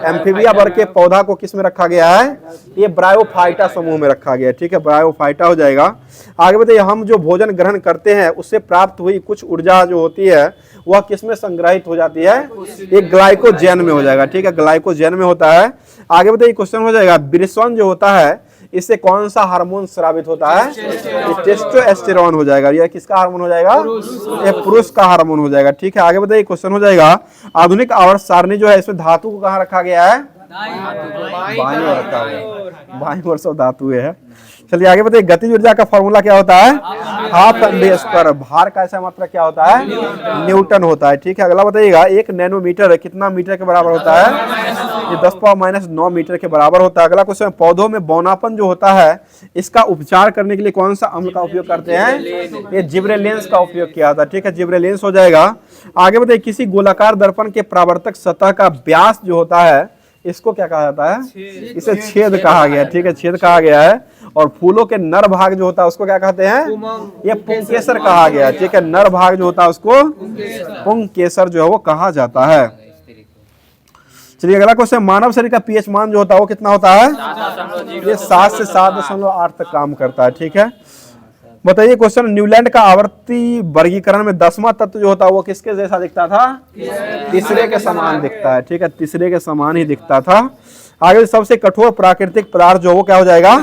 एम्फीबिया वर्ग के पौधा को किस में रखा गया है? ये ब्रायोफाइटा समूह में रखा गया है। ठीक है, ब्रायोफाइटा हो जाएगा। आगे बताइए हम जो भोजन ग्रहण करते हैं उससे प्राप्त हुई कुछ ऊर्जा जो होती है वह किस में संग्रहित हो जाती है? ये ग्लाइकोजेन में हो जाएगा। ठीक है, ग्लाइकोजेन में होता है। आगे बताइए क्वेश्चन हो जाएगा विरसन जो होता है इससे कौन सा हार्मोन स्रावित होता है? टेस्टोस्टेरोन हो जाएगा। यह किसका हार्मोन हो जाएगा? ये पुरुष का हार्मोन हो जाएगा। ठीक है, आगे बताइए क्वेश्चन हो जाएगा आधुनिक आवर्त सारणी जो है इसमें धातु को कहाँ रखा गया है? बाईं ओर रखा गया है। बाईं ओर सब धातु है। चलिए आगे बताइए गतिज ऊर्जा का फॉर्मूला क्या होता है? Half M square. भार का ऐसा मात्रा क्या होता है? न्यूटन होता है। ठीक है, अगला बताइएगा 1 नैनोमीटर कितना मीटर के बराबर होता है? ये 10⁻⁹ मीटर के बराबर होता है। अगला क्वेश्चन पौधों में बौनापन जो होता है इसका उपचार करने के लिए कौन सा अम्ल का उपयोग करते हैं? ये जिब्रेलिन्स का उपयोग किया था। ठीक है, जिब्रेलिन्स हो जाएगा। आगे बताइए किसी गोलाकार दर्पण के परावर्तक सतह का व्यास जो होता है इसको क्या कहा जाता है? इसे छेद कहा गया है। ठीक है, छेद कहा गया है। और फूलों के नर भाग जो होता है उसको क्या कहते हैं? ये पुंकेसर कहा गया है। ठीक है, नर भाग जो होता है उसको पुंकेसर जो है वो कहा जाता है। चलिए अगला क्वेश्चन मानव शरीर का पीएच मान जो होता है वो कितना होता है? ये 7 से 7.8 तक काम करता है। ठीक है, बताइए क्वेश्चन न्यूलैंड का आवर्ती वर्गीकरण में 10वां तत्व जो होता है वो किसके जैसा दिखता था? तीसरे के समान दिखता है। ठीक है, तीसरे के समान ही दिखता था। आगे सबसे कठोर प्राकृतिक पदार्थ जो वो क्या हो जाएगा?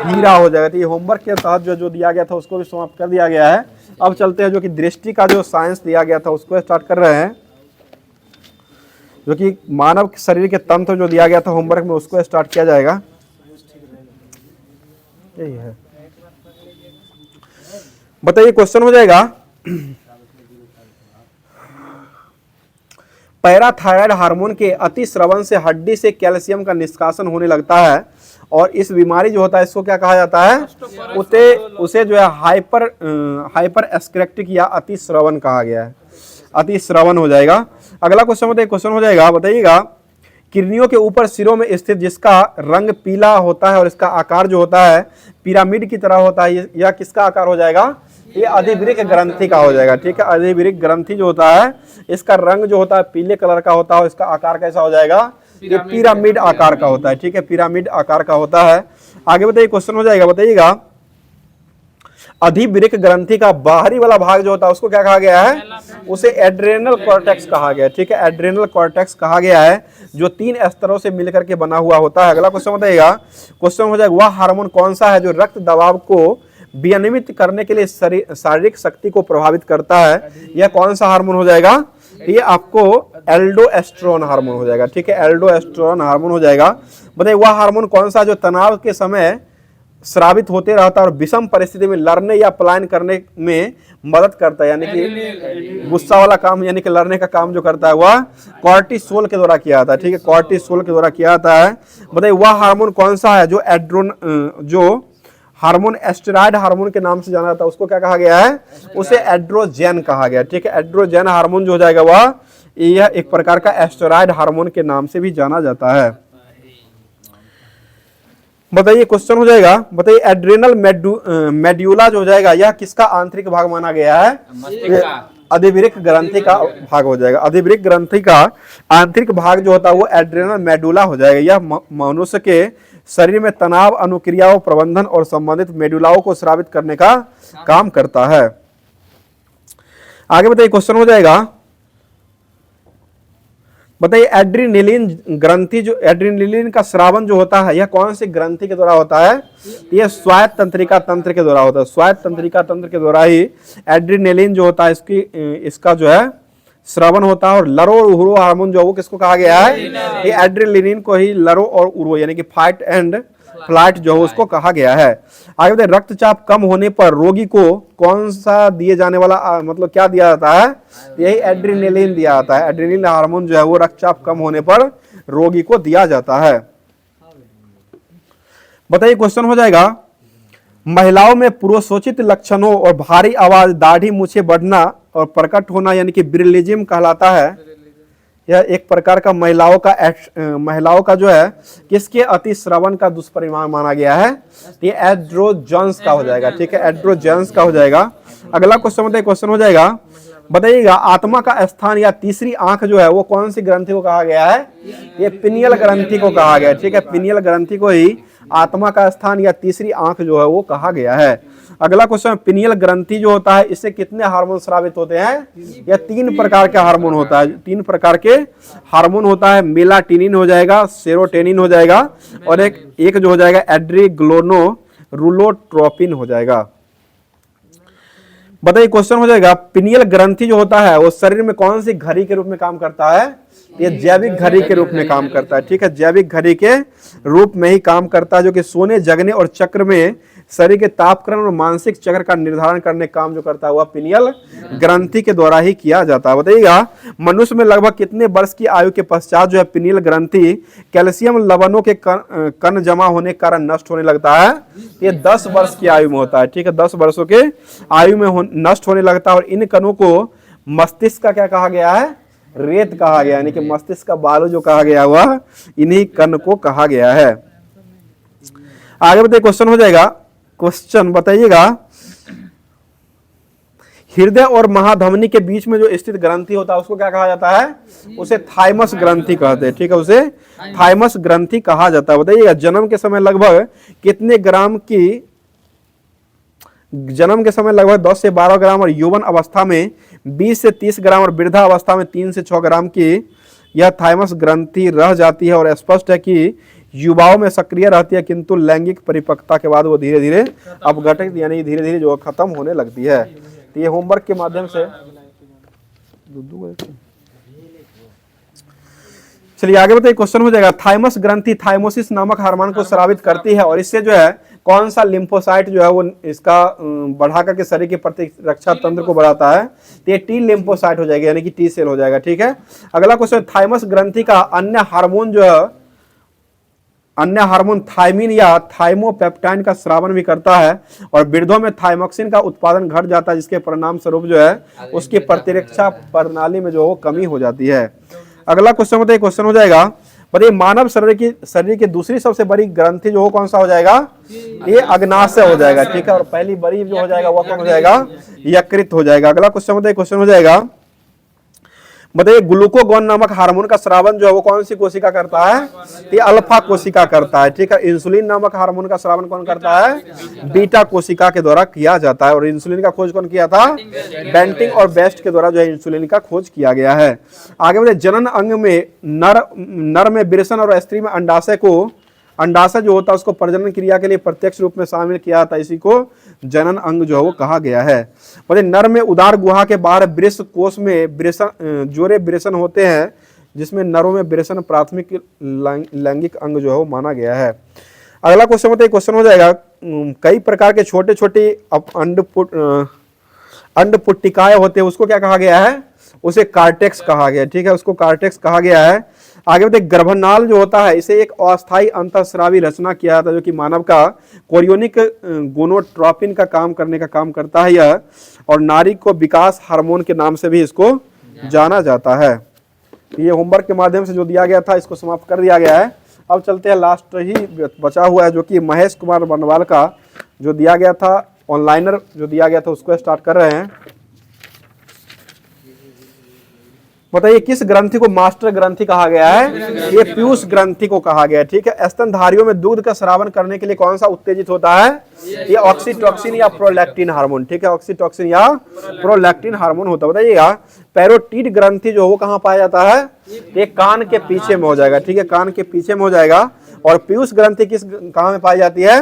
हीरा हो जाएगा। तो ये होमवर्क के तहत जो दिया गया था उसको भी समाप्त कर दिया गया है। अब चलते हैं जो कि दृष्टि का जो साइंस दिया गया था उसको स्टार्ट कर रहे हैं, जो कि मानव शरीर के तंत्र जो दिया गया था होमवर्क में उसको स्टार्ट किया जाएगा। यही है। बताइए क्वेश्चन हो जाएगा पैराथायराइड हार्मोन के अतिस्रवण से हड्डी से कैल्शियम का निष्कासन होने लगता है और इस बीमारी जो होता है इसको क्या कहा जाता है, उसे जो है हाइपर एस्क्रेक्टिक या अतिस्रवण कहा गया है, अतिस्रवण हो जाएगा। अगला क्वेश्चन हो जाएगा, बताइएगा किडनियों के ऊपर सिरों में स्थित जिसका रंग पीला होता है और इसका आकार जो होता है पिरामिड की तरह होता है, यह किसका आकार हो जाएगा, ये अधिवृक्क ग्रंथि का हो जाएगा। ठीक है, अधिवृक्क ग्रंथि जो होता है इसका रंग जो होता है पीले कलर का होता है और इसका आकार कैसा हो जाएगा, ये पिरामिड आकार का होता है। ठीक है, पिरामिड आकार का होता है। आगे बताइए क्वेश्चन हो जाएगा, बताइएगा अधिवृक्क ग्रंथि का बाहरी वाला भाग जो होता है उसको क्या कहा गया है, उसे एड्रेनल कॉर्टेक्स कहा गया है। ठीक है, एड्रेनल कॉर्टेक्स कहा गया है जो 3 स्तरों से मिलकर के बना हुआ होता है। अगला क्वेश्चन बताइएगा, क्वेश्चन हो जाएगा वह हार्मोन कौन सा है जो रक्त दबाव को विनियमित करने के लिए शारीरिक शक्ति को प्रभावित करता है, यह कौन सा हार्मोन हो जाएगा, ये आपको एल्डोस्टेरोन हार्मोन हो जाएगा। ठीक है, एल्डोस्टेरोन हार्मोन हो जाएगा। बताइए वह हार्मोन कौन सा जो तनाव के समय स्रावित होते रहता है और विषम परिस्थिति में लड़ने या पलायन करने में मदद करता है, यानी कि गुस्सा वाला काम यानी कि लड़ने का काम जो करता है वह कॉर्टिसोल के द्वारा किया जाता है। ठीक है, कॉर्टिसोल के द्वारा किया जाता है। बताइए वह हार्मोन कौन सा है जो हार्मोन एस्टेरॉयड हार्मोन के नाम से जाना जाता है, उसको क्या कहा गया है, उसे एड्रोजन कहा गया। ठीक है, एड्रोजन हार्मोन जो हो जाएगा वह यह एक प्रकार का एस्टेरॉयड हार्मोन के नाम से भी जाना जाता है। बताइए क्वेश्चन हो जाएगा, बताइए एड्रेनल मेड्यूला जो हो जाएगा यह किसका आंतरिक भाग माना गया है, अधिवृक्क ग्रंथि का भाग हो जाएगा। अधिवृक्क ग्रंथि का आंतरिक भाग जो होता है वो एड्रेनल मेडुला हो जाएगा। यह मनुष्य के शरीर में तनाव अनुक्रियाओं प्रबंधन और संबंधित मेडुलाओं को स्रावित करने का काम करता है। आगे बताइए क्वेश्चन हो जाएगा, बताइए एड्रीनलिन ग्रंथि जो एड्रीनलिन का स्रावन जो होता है यह कौन सी ग्रंथि के द्वारा होता है, यह स्वायत्त तंत्रिका तंत्र के द्वारा होता है। स्वायत्त तंत्रिका तंत्र के द्वारा ही एड्रीनलिन जो होता है इसका जो है श्रवण होता है। और लरो और उरो हार्मोन जो वो किसको कहा गया है, ये एड्रेनलिन को ही लरो और उरो यानी कि फाइट एंड फ्लाइट जो है उसको कहा गया है। आगे बताइए रक्तचाप कम होने पर रोगी को कौन सा दिए जाने वाला मतलब क्या दिया जाता है, यही एड्रेनलिन दिया जाता है। एड्रेनलिन हार्मोन जो है वो रक्तचाप कम होने पर रोगी को दिया जाता है। बताइए क्वेश्चन हो जाएगा, महिलाओं में पूर्वसूचित लक्षणों और भारी आवाज, दाढ़ी मूछें बढ़ना और प्रकट होना यानी कि विरिलिज्म कहलाता है। यह एक प्रकार का महिलाओं का जो है किसके अतिश्रवण का दुष्परिणाम माना गया है, ये एड्रोजन्स का हो जाएगा। ठीक है, एड्रोजन्स का हो जाएगा। अगला क्वेश्चन बताइए, क्वेश्चन हो जाएगा, बताइएगा आत्मा का स्थान या तीसरी आंख जो है वो कौन सी ग्रंथि को कहा गया है, ये पिनियल ग्रंथि को कहा गया है। ठीक है, पिनियल ग्रंथि को ही आत्मा का स्थान या तीसरी आंख जो है वो कहा गया है। अगला क्वेश्चन, पिनियल ग्रंथि जो होता है इससे कितने हार्मोन स्रावित होते हैं, यह 3 प्रकार के हार्मोन होता है। 3 प्रकार के हार्मोन होता है, मेलाटोनिन हो जाएगा, सेरोटोनिन हो जाएगा और एक जो हो जाएगा एड्रीग्लोनोरुलोट्रोपिन हो जाएगा। बताइए क्वेश्चन हो जाएगा, पिनियल ग्रंथि जो होता है वो शरीर में कौन सी घड़ी के रूप में काम करता है, ये जैविक घड़ी के रूप में काम करता है। ठीक है, जैविक घड़ी के रूप में ही काम करता है जो कि सोने जगने और चक्र में शरीर के तापक्रम और मानसिक चक्र का निर्धारण करने का काम जो करता है वह पिनियल ग्रंथि के द्वारा ही किया जाता है। बताइएगा मनुष्य में लगभग कितने वर्ष की आयु के पश्चात जो है पिनियल ग्रंथि कैल्शियम लवणों के कण जमा होने के कारण नष्ट होने लगता है, ये 10 वर्ष की आयु में होता है। ठीक है, 10 वर्षों के आयु में नष्ट होने लगता है और इन कणों को मस्तिष्क का क्या कहा गया है, रेत कहा गया, यानी कि मस्तिष्क का बालू जो कहा गया वह इन्हीं कण को कहा गया है। आगे बताइए क्वेश्चन हो जाएगा, क्वेश्चन बताइएगा हृदय और महाधमनी के बीच में जो स्थित ग्रंथि होता है उसको क्या कहा जाता है, उसे थाइमस ग्रंथि कहते हैं। ठीक है, उसे थाइमस ग्रंथि कहा जाता है। बताइएगा जन्म के समय लगभग 10 से 12 ग्राम और यौवन अवस्था में 20 से 30 ग्राम और वृद्धा अवस्था में 3 से 6 ग्राम की यह थाइमस ग्रंथि रह जाती है और स्पष्ट है कि युवाओं में सक्रिय रहती है, किंतु लैंगिक परिपक्वता के बाद वो धीरे धीरे अपघटित यानी धीरे धीरे जो खत्म होने लगती है। तो ये होमवर्क के माध्यम से चलिए आगे बताइए, क्वेश्चन हो जाएगा, थाइमस ग्रंथि थाइमोसिस नामक हार्मोन को स्रावित करती है और इससे जो है कौन सा लिम्फोसाइट जो है वो इसका बढ़ा करके शरीर के प्रतिरक्षा तंत्र को बढ़ाता है, तो ये टी लिम्फोसाइट हो जाएगा, यानी कि टी सेल हो जाएगा। ठीक है, अगला क्वेश्चन, थाइमस ग्रंथि का अन्य हार्मोन जो है, अन्य हार्मोन थाइमिन या थाइमोपेप्टाइन का स्रावन भी करता है और वृद्धों में थाइमोक्सिन का उत्पादन घट जाता है, जिसके परिणाम स्वरूप जो है उसकी प्रतिरक्षा प्रणाली में जो वो कमी हो जाती है। अगला क्वेश्चन बताइए, क्वेश्चन हो जाएगा, बताइए मानव शरीर की दूसरी सबसे बड़ी ग्रंथि जो हो कौन सा हो जाएगा, ये अग्नाशय हो जाएगा। ठीक है, और पहली बड़ी जो हो जाएगा वह कौन हो जाएगा, यकृत हो जाएगा। अगला क्वेश्चन बताइए, क्वेश्चन हो जाएगा, बताइए ग्लूकोगोन नामक हार्मोन का स्रावन जो है वो कौन सी कोशिका करता है, ये अल्फा कोशिका करता है। ठीक है, इंसुलिन नामक हार्मोन का स्रावन कौन करता है, बीटा कोशिका के द्वारा किया जाता है। और इंसुलिन का खोज कौन किया था, बेंटिंग और बेस्ट के द्वारा जो है इंसुलिन का खोज किया गया है। आगे बताइए, जनन अंग में नर में वृषण और स्त्री में अंडाशय जो होता है उसको प्रजनन क्रिया के लिए प्रत्यक्ष रूप में शामिल किया था, इसी को जनन अंग जो है वो कहा गया है। बोले नर में उदार गुहा के बाहर वृष कोष में जोरे वृषण होते हैं, जिसमें नरों में वृषण प्राथमिक लैंगिक अंग जो है वो माना गया है। अगला क्वेश्चन बताइए, क्वेश्चन हो जाएगा, कई प्रकार के छोटे छोटे अंडपुट्टिकाएं होते हैं, उसको क्या कहा गया है, उसे कार्टेक्स कहा गया। ठीक है, उसको कार्टेक्स कहा गया है। आगे बताइए, गर्भनाल जो होता है इसे एक अस्थायी अंतःस्रावी रचना किया जाता है, जो कि मानव का कोरियोनिक गोनोट्रोपिन का काम करने का काम करता है यह, और नारी को विकास हार्मोन के नाम से भी इसको जाना जाता है। ये होमवर्क के माध्यम से जो दिया गया था इसको समाप्त कर दिया गया है। अब चलते हैं, लास्ट ही बचा हुआ है जो कि महेश कुमार बनवाल का जो दिया गया था, ऑनलाइनर जो दिया गया था उसको स्टार्ट कर रहे हैं। बताइए किस ग्रंथि को मास्टर ग्रंथि कहा गया है, ये पीयूष ग्रंथि को कहा गया है। ठीक है, स्तनधारियों में दूध का स्रावन करने के लिए कौन सा उत्तेजित होता है, ये ऑक्सीटोसिन या प्रोलैक्टिन हार्मोन। ठीक है, ऑक्सीटोसिन या प्रोलैक्टिन हार्मोन होता है। बताइएगा पैरोटीड ग्रंथि जो वो कहाँ पाया जाता है, ये कान के पीछे में हो जाएगा। ठीक है, कान के पीछे में हो जाएगा। और पीयूष ग्रंथि किस कहाँ में पाई जाती है,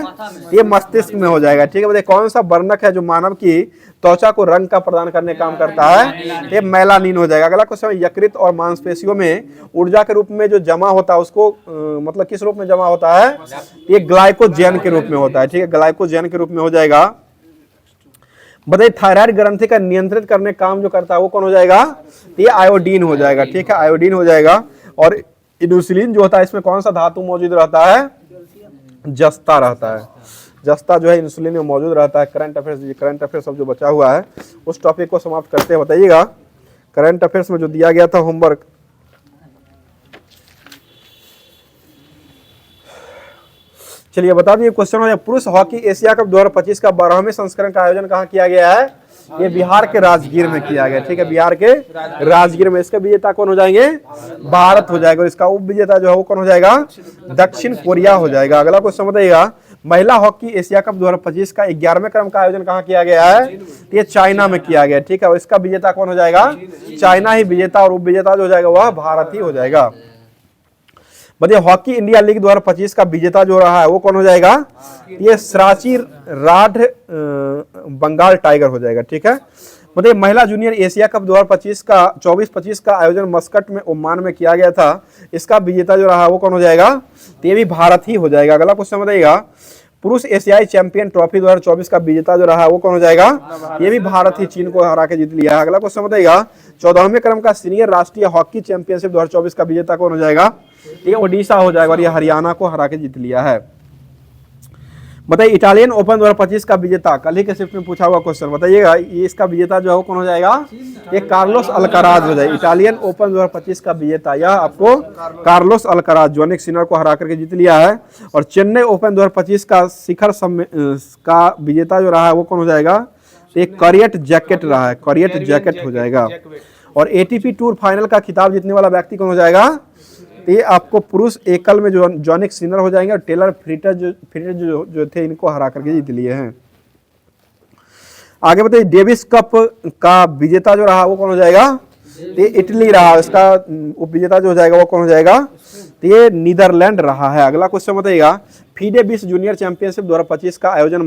ये मस्तिष्क में हो जाएगा। ठीक है, बताइए कौन सा वर्णक है जो मानव की त्वचा को रंग का प्रदान करने का काम करता है, ये मेलानिन हो जाएगा। अगला क्वेश्चन, यकृत और मांसपेशियों में ऊर्जा के रूप में जो जमा होता है उसको मतलब किस रूप में जमा होता है, ये ग्लाइकोजेन के रूप में होता है। ठीक है, ग्लाइकोजेन के रूप में हो जाएगा। बताइए थायराइड ग्रंथि का नियंत्रित करने का काम जो करता है वो कौन हो जाएगा, ये आयोडीन हो जाएगा। ठीक है, आयोडीन हो जाएगा। और इंसुलिन जो होता है इसमें कौन सा धातु मौजूद रहता है, जस्ता रहता है। जस्ता जो है इंसुलिन में मौजूद रहता है। करंट अफेयर्स सब जो बचा हुआ है उस टॉपिक को समाप्त करते हैं। बताइएगा करंट अफेयर्स में जो दिया गया था होमवर्क, चलिए बता दिए क्वेश्चन है, पुरुष हॉकी एशिया कप 2025 का 12वें संस्करण का आयोजन कहाँ किया गया है, ये बिहार के राजगीर में किया गया। ठीक है, बिहार के राजगीर में। इसका विजेता कौन हो जाएंगे, भारत हो जाएगा। और इसका उप विजेता जो है वो कौन हो जाएगा, दक्षिण कोरिया हो जाएगा। अगला क्वेश्चन बताइएगा, महिला हॉकी एशिया कप 2025 का 11वें क्रम का आयोजन कहाँ किया गया है, ये चाइना में किया गया। ठीक है, और इसका विजेता कौन हो जाएगा, चाइना ही विजेता, और उप विजेता जो हो जाएगा वह भारत ही हो जाएगा। बताइए हॉकी इंडिया लीग 2025 का विजेता जो रहा है वो कौन हो जाएगा, ये सराची राठ बंगाल टाइगर हो जाएगा। ठीक है, बताइए महिला जूनियर एशिया कप 2025 का 24-25 का आयोजन मस्कट में ओमान में किया गया था, इसका विजेता जो रहा वो कौन हो जाएगा, तो ये भी भारत ही हो जाएगा। अगला क्वेश्चन बताइएगा, पुरुष एशियाई चैंपियन ट्रॉफी 2024 का विजेता जो रहा वो कौन हो जाएगा, ये भी भारत ही चीन को हरा के जीत लिया है। अगला क्वेश्चन बताइएगा, 14वें क्रम का सीनियर राष्ट्रीय हॉकी चैंपियनशिप 2024 का विजेता कौन हो जाएगा, ये ओडिशा हो जाएगा, और ये हरियाणा को हरा के जीत लिया है। बताइए इटालियन ओपन 2025 का विजेता, कल ही के शिफ्ट में पूछा हुआ क्वेश्चन, बताइएगा ये इसका विजेता जो है वो कौन हो जाएगा, ये कार्लोस अल्काराज हो जाएगा। इटालियन ओपन 2025 का विजेता यह आपको कार्लोस अल्काराज जोनिक सिनर को हरा करके जीत लिया है। और चेन्नई ओपन 2025 का शिखर का विजेता जो रहा है वो कौन हो जाएगा, एक करियट जैकेट रहा है, करियट जैकेट हो जाएगा। और एटीपी टूर फाइनल का खिताब जीतने वाला व्यक्ति कौन हो जाएगा, ये आपको पुरुष एकल में जो जॉनिक सिनर हो जाएंगे, और टेलर फ्रिटर जो थे इनको हरा करके जीत लिए हैं। आगे बताइए डेविस कप का विजेता जो रहा वो कौन हो जाएगा, ये इटली रहा, इसका उप विजेता जो हो जाएगा वो कौन हो जाएगा, तो ये नीदरलैंड रहा है। अगला क्वेश्चन बताइएगा, फीडे विश्व जूनियर चैंपियनशिप 2025 का आयोजन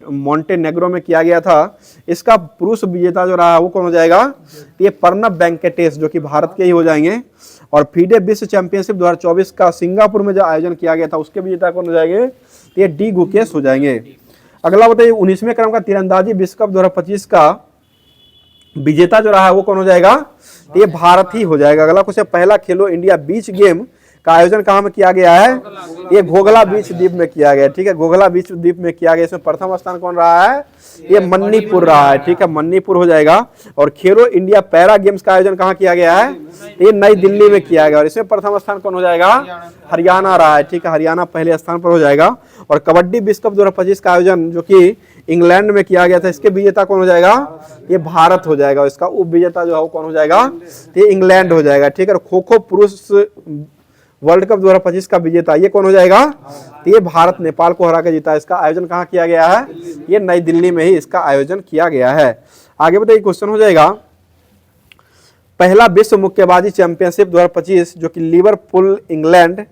मॉन्टेनेग्रो में किया गया था। इसका पुरुष विजेता जो रहा वो कौन हो जाएगा? ये प्रणब वेंकटेश जो कि भारत के ही हो जाएंगे। और फीडे विश्व चैंपियनशिप 2024 का सिंगापुर में जो आयोजन किया गया था उसके विजेता कौन हो जाएंगे? ये डी गुकेश हो जाएंगे। अगला बताइए 19वें क्रम का तीरंदाजी विश्व कप 2025 का विजेता जो रहा है वो कौन हो जाएगा? ये भारत ही हो जाएगा। अगला क्वेश्चन, पहला खेलो इंडिया बीच गेम का आयोजन कहाँ में किया गया है? ये घोघला बीच द्वीप में किया गया। ठीक है, घोघला बीच द्वीप में किया गया। इसमें प्रथम स्थान कौन रहा है? ये मणिपुर रहा है। ठीक है, मणिपुर हो जाएगा। और खेलो इंडिया पैरा गेम्स का आयोजन कहाँ किया गया है? ये नई दिल्ली में किया गया और इसमें प्रथम स्थान कौन हो जाएगा? हरियाणा रहा है। ठीक है, हरियाणा पहले स्थान पर हो जाएगा। और कबड्डी विश्व कप 2025 का आयोजन जो कि इंग्लैंड में किया गया था इसके विजेता कौन हो जाएगा? ये भारत हो जाएगा। इसका उप विजेता जो है वो कौन हो जाएगा? ये इंग्लैंड हो जाएगा। ठीक है, खो खो पुरुष वर्ल्ड कप 2025 का विजेता ये कौन हो जाएगा? ये भारत नेपाल को हरा के जीता। इसका आयोजन कहाँ किया गया है? ये नई दिल्ली में ही इसका आयोजन किया गया है। आगे बताइए क्वेश्चन हो जाएगा, पहला विश्व मुक्केबाजी चैंपियनशिप 2025 जो कि लिवरपूल इंग्लैंड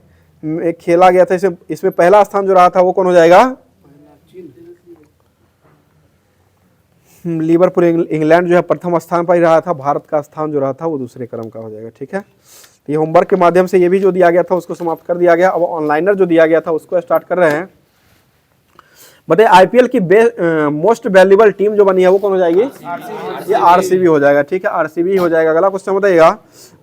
में खेला गया था, इसमें पहला स्थान जो रहा था वो कौन हो जाएगा? लिवरपूल इंग्लैंड जो है प्रथम स्थान पर ही रहा था। भारत का स्थान जो रहा था वो दूसरे क्रम का हो जाएगा। ठीक है, ये होमवर्क के माध्यम से ये भी जो दिया गया था उसको समाप्त कर दिया गया। अब ऑनलाइनर जो दिया गया था उसको स्टार्ट कर रहे हैं। बताइए आईपीएल की मोस्ट वैल्यूएबल टीम जो बनी है वो कौन हो जाएगी? ये आरसीबी हो जाएगा। ठीक है, आरसीबी हो जाएगा। अगला क्वेश्चन बताइएगा,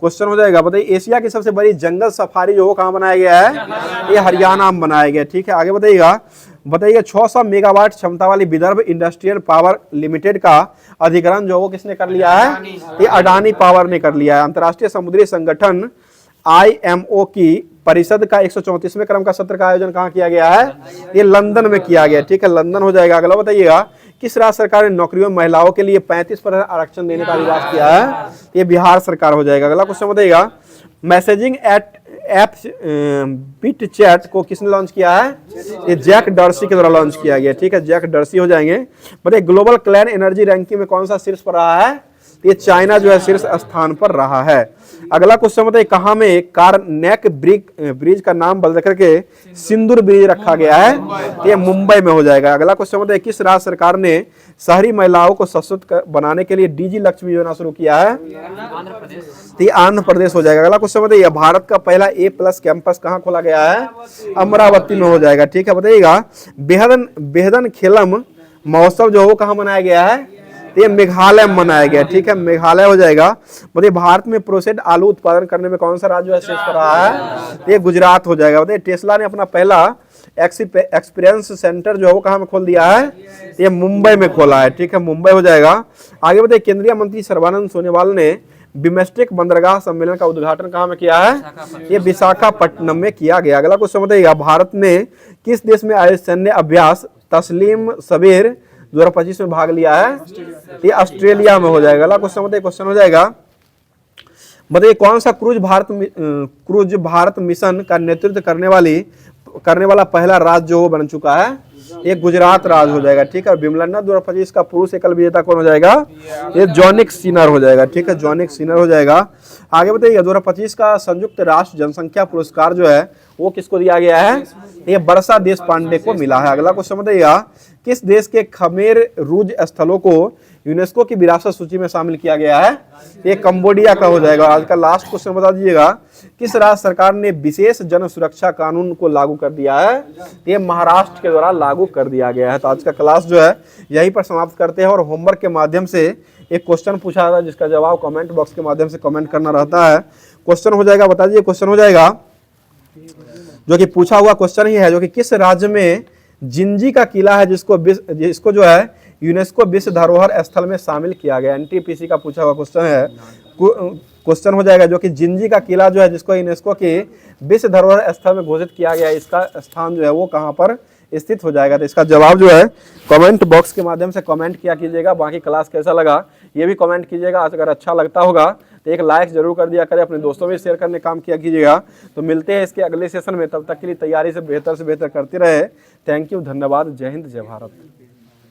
क्वेश्चन हो जाएगा, बताइए एशिया की सबसे बड़ी जंगल सफारी जो वो कहाँ बनाया गया है? ये हरियाणा में बनाया गया। ठीक है, आगे बताइएगा, बताइए 600 मेगावाट क्षमता वाली विदर्भ इंडस्ट्रियल पावर लिमिटेड का अधिग्रहण जो वो किसने कर लिया है? ये अडानी पावर ने कर लिया है। अंतर्राष्ट्रीय समुद्री संगठन IMO की परिषद का 134वें क्रम का सत्र का आयोजन कहाँ किया गया है? ये लंदन में किया गया। ठीक है, लंदन हो जाएगा। अगला बताइएगा, किस राज्य सरकार ने नौकरियों में महिलाओं के लिए 35% आरक्षण देने का विवाद किया है? ये बिहार सरकार हो जाएगा। अगला क्वेश्चन बताइएगा, मैसेजिंग ऐप बिट चैट को किसने लॉन्च किया है? ये जैक डर्सी के द्वारा लॉन्च किया गया। ठीक है, जैक डर्सी हो जाएंगे। बताइए ग्लोबल क्लीन एनर्जी रैंकिंग में कौन सा शीर्ष पर रहा है? ये चाइना जो है शीर्ष स्थान पर रहा है। अगला क्वेश्चन बताइए, कहाँ में कारनेक ब्रिज का नाम बदल करके सिंदूर ब्रिज रखा गया है? ये मुंबई में हो जाएगा। अगला क्वेश्चन बताइए, किस राज्य सरकार ने शहरी महिलाओं को सशक्त बनाने के लिए डीजी लक्ष्मी योजना शुरू किया है? ये आंध्र प्रदेश हो जाएगा। अगला क्वेश्चन बताइए, भारत का पहला A+ कैंपस कहाँ खोला गया है? अमरावती में हो जाएगा। ठीक है, बताइएगा बेहदन खेलम महोत्सव जो वो कहाँ मनाया गया है? ये मेघालय में मनाया गया। ठीक है, मेघालय हो जाएगा। बताइए भारत में प्रोसेस्ड आलू उत्पादन करने में कौन सा राज्य शीर्ष पर रहा है? ये गुजरात हो जाएगा। बताइए टेस्ला ने अपना पहला एक्सपीरियंस सेंटर जो है वो कहाँ में खोल दिया है? ये मुंबई में खोला है। ठीक है, मुंबई हो जाएगा। आगे बताइए केंद्रीय मंत्री सर्बानंद सोनोवाल ने बिम्स्टेक बंदरगाह सम्मेलन का उद्घाटन कहाँ में किया है? ये विशाखापट्टनम में किया गया। अगला क्वेश्चन बताइएगा, भारत ने किस देश में आयोजित सैन्य अभ्यास तस्लीम सबेर 2025 में भाग लिया है? ये ऑस्ट्रेलिया में हो जाएगा। अगला क्वेश्चन बताइए, क्वेश्चन हो जाएगा, बताइए कौन सा क्रूज भारत मिशन का नेतृत्व करने वाला पहला राज्य जो बन चुका है? ये गुजरात राज्य हो जाएगा। ठीक है, विम्बलडन 2025 का पुरुष एकल विजेता कौन हो जाएगा? ये जॉनिक सिनर हो जाएगा। ठीक है, जॉनिक सिनर हो जाएगा। आगे बताइए 2025 का संयुक्त राष्ट्र जनसंख्या पुरस्कार जो है वो किसको दिया गया है? ये वर्षा देश पांडे को मिला है। अगला क्वेश्चन बताइएगा, किस देश के खमेर रूज स्थलों को यूनेस्को की विरासत सूची में शामिल किया गया है? ये कंबोडिया का हो जाएगा। आज का लास्ट क्वेश्चन बता दीजिएगा, किस राज्य सरकार ने विशेष जन सुरक्षा कानून को लागू कर दिया है? ये महाराष्ट्र के द्वारा लागू कर दिया गया है। तो आज का क्लास जो है यहीं पर समाप्त करते हैं और होमवर्क के माध्यम से एक क्वेश्चन पूछा था जिसका जवाब कमेंट बॉक्स के माध्यम से कमेंट करना रहता है। क्वेश्चन हो जाएगा, बता दीजिए क्वेश्चन हो जाएगा जो कि पूछा हुआ क्वेश्चन ही है, जो कि किस राज्य में जिंजी का किला है जिसको जो है यूनेस्को विश्व धरोहर स्थल में शामिल किया गया? एनटीपीसी का पूछा हुआ क्वेश्चन है। क्वेश्चन हो जाएगा जो कि जिंजी का किला जो है जिसको यूनेस्को के विश्व धरोहर स्थल में घोषित किया गया, इसका स्थान जो है वो कहाँ पर स्थित हो जाएगा? तो इसका जवाब जो है कमेंट बॉक्स के माध्यम से कमेंट किया कीजिएगा। बाकी क्लास कैसा लगा ये भी कमेंट कीजिएगा। अगर अच्छा लगता होगा तो एक लाइक जरूर कर दिया करें, अपने दोस्तों में शेयर करने काम किया कीजिएगा। तो मिलते हैं इसके अगले सेशन में, तब तक के लिए तैयारी से बेहतर करते रहे। थैंक यू, धन्यवाद, जय हिंद, जय भारत।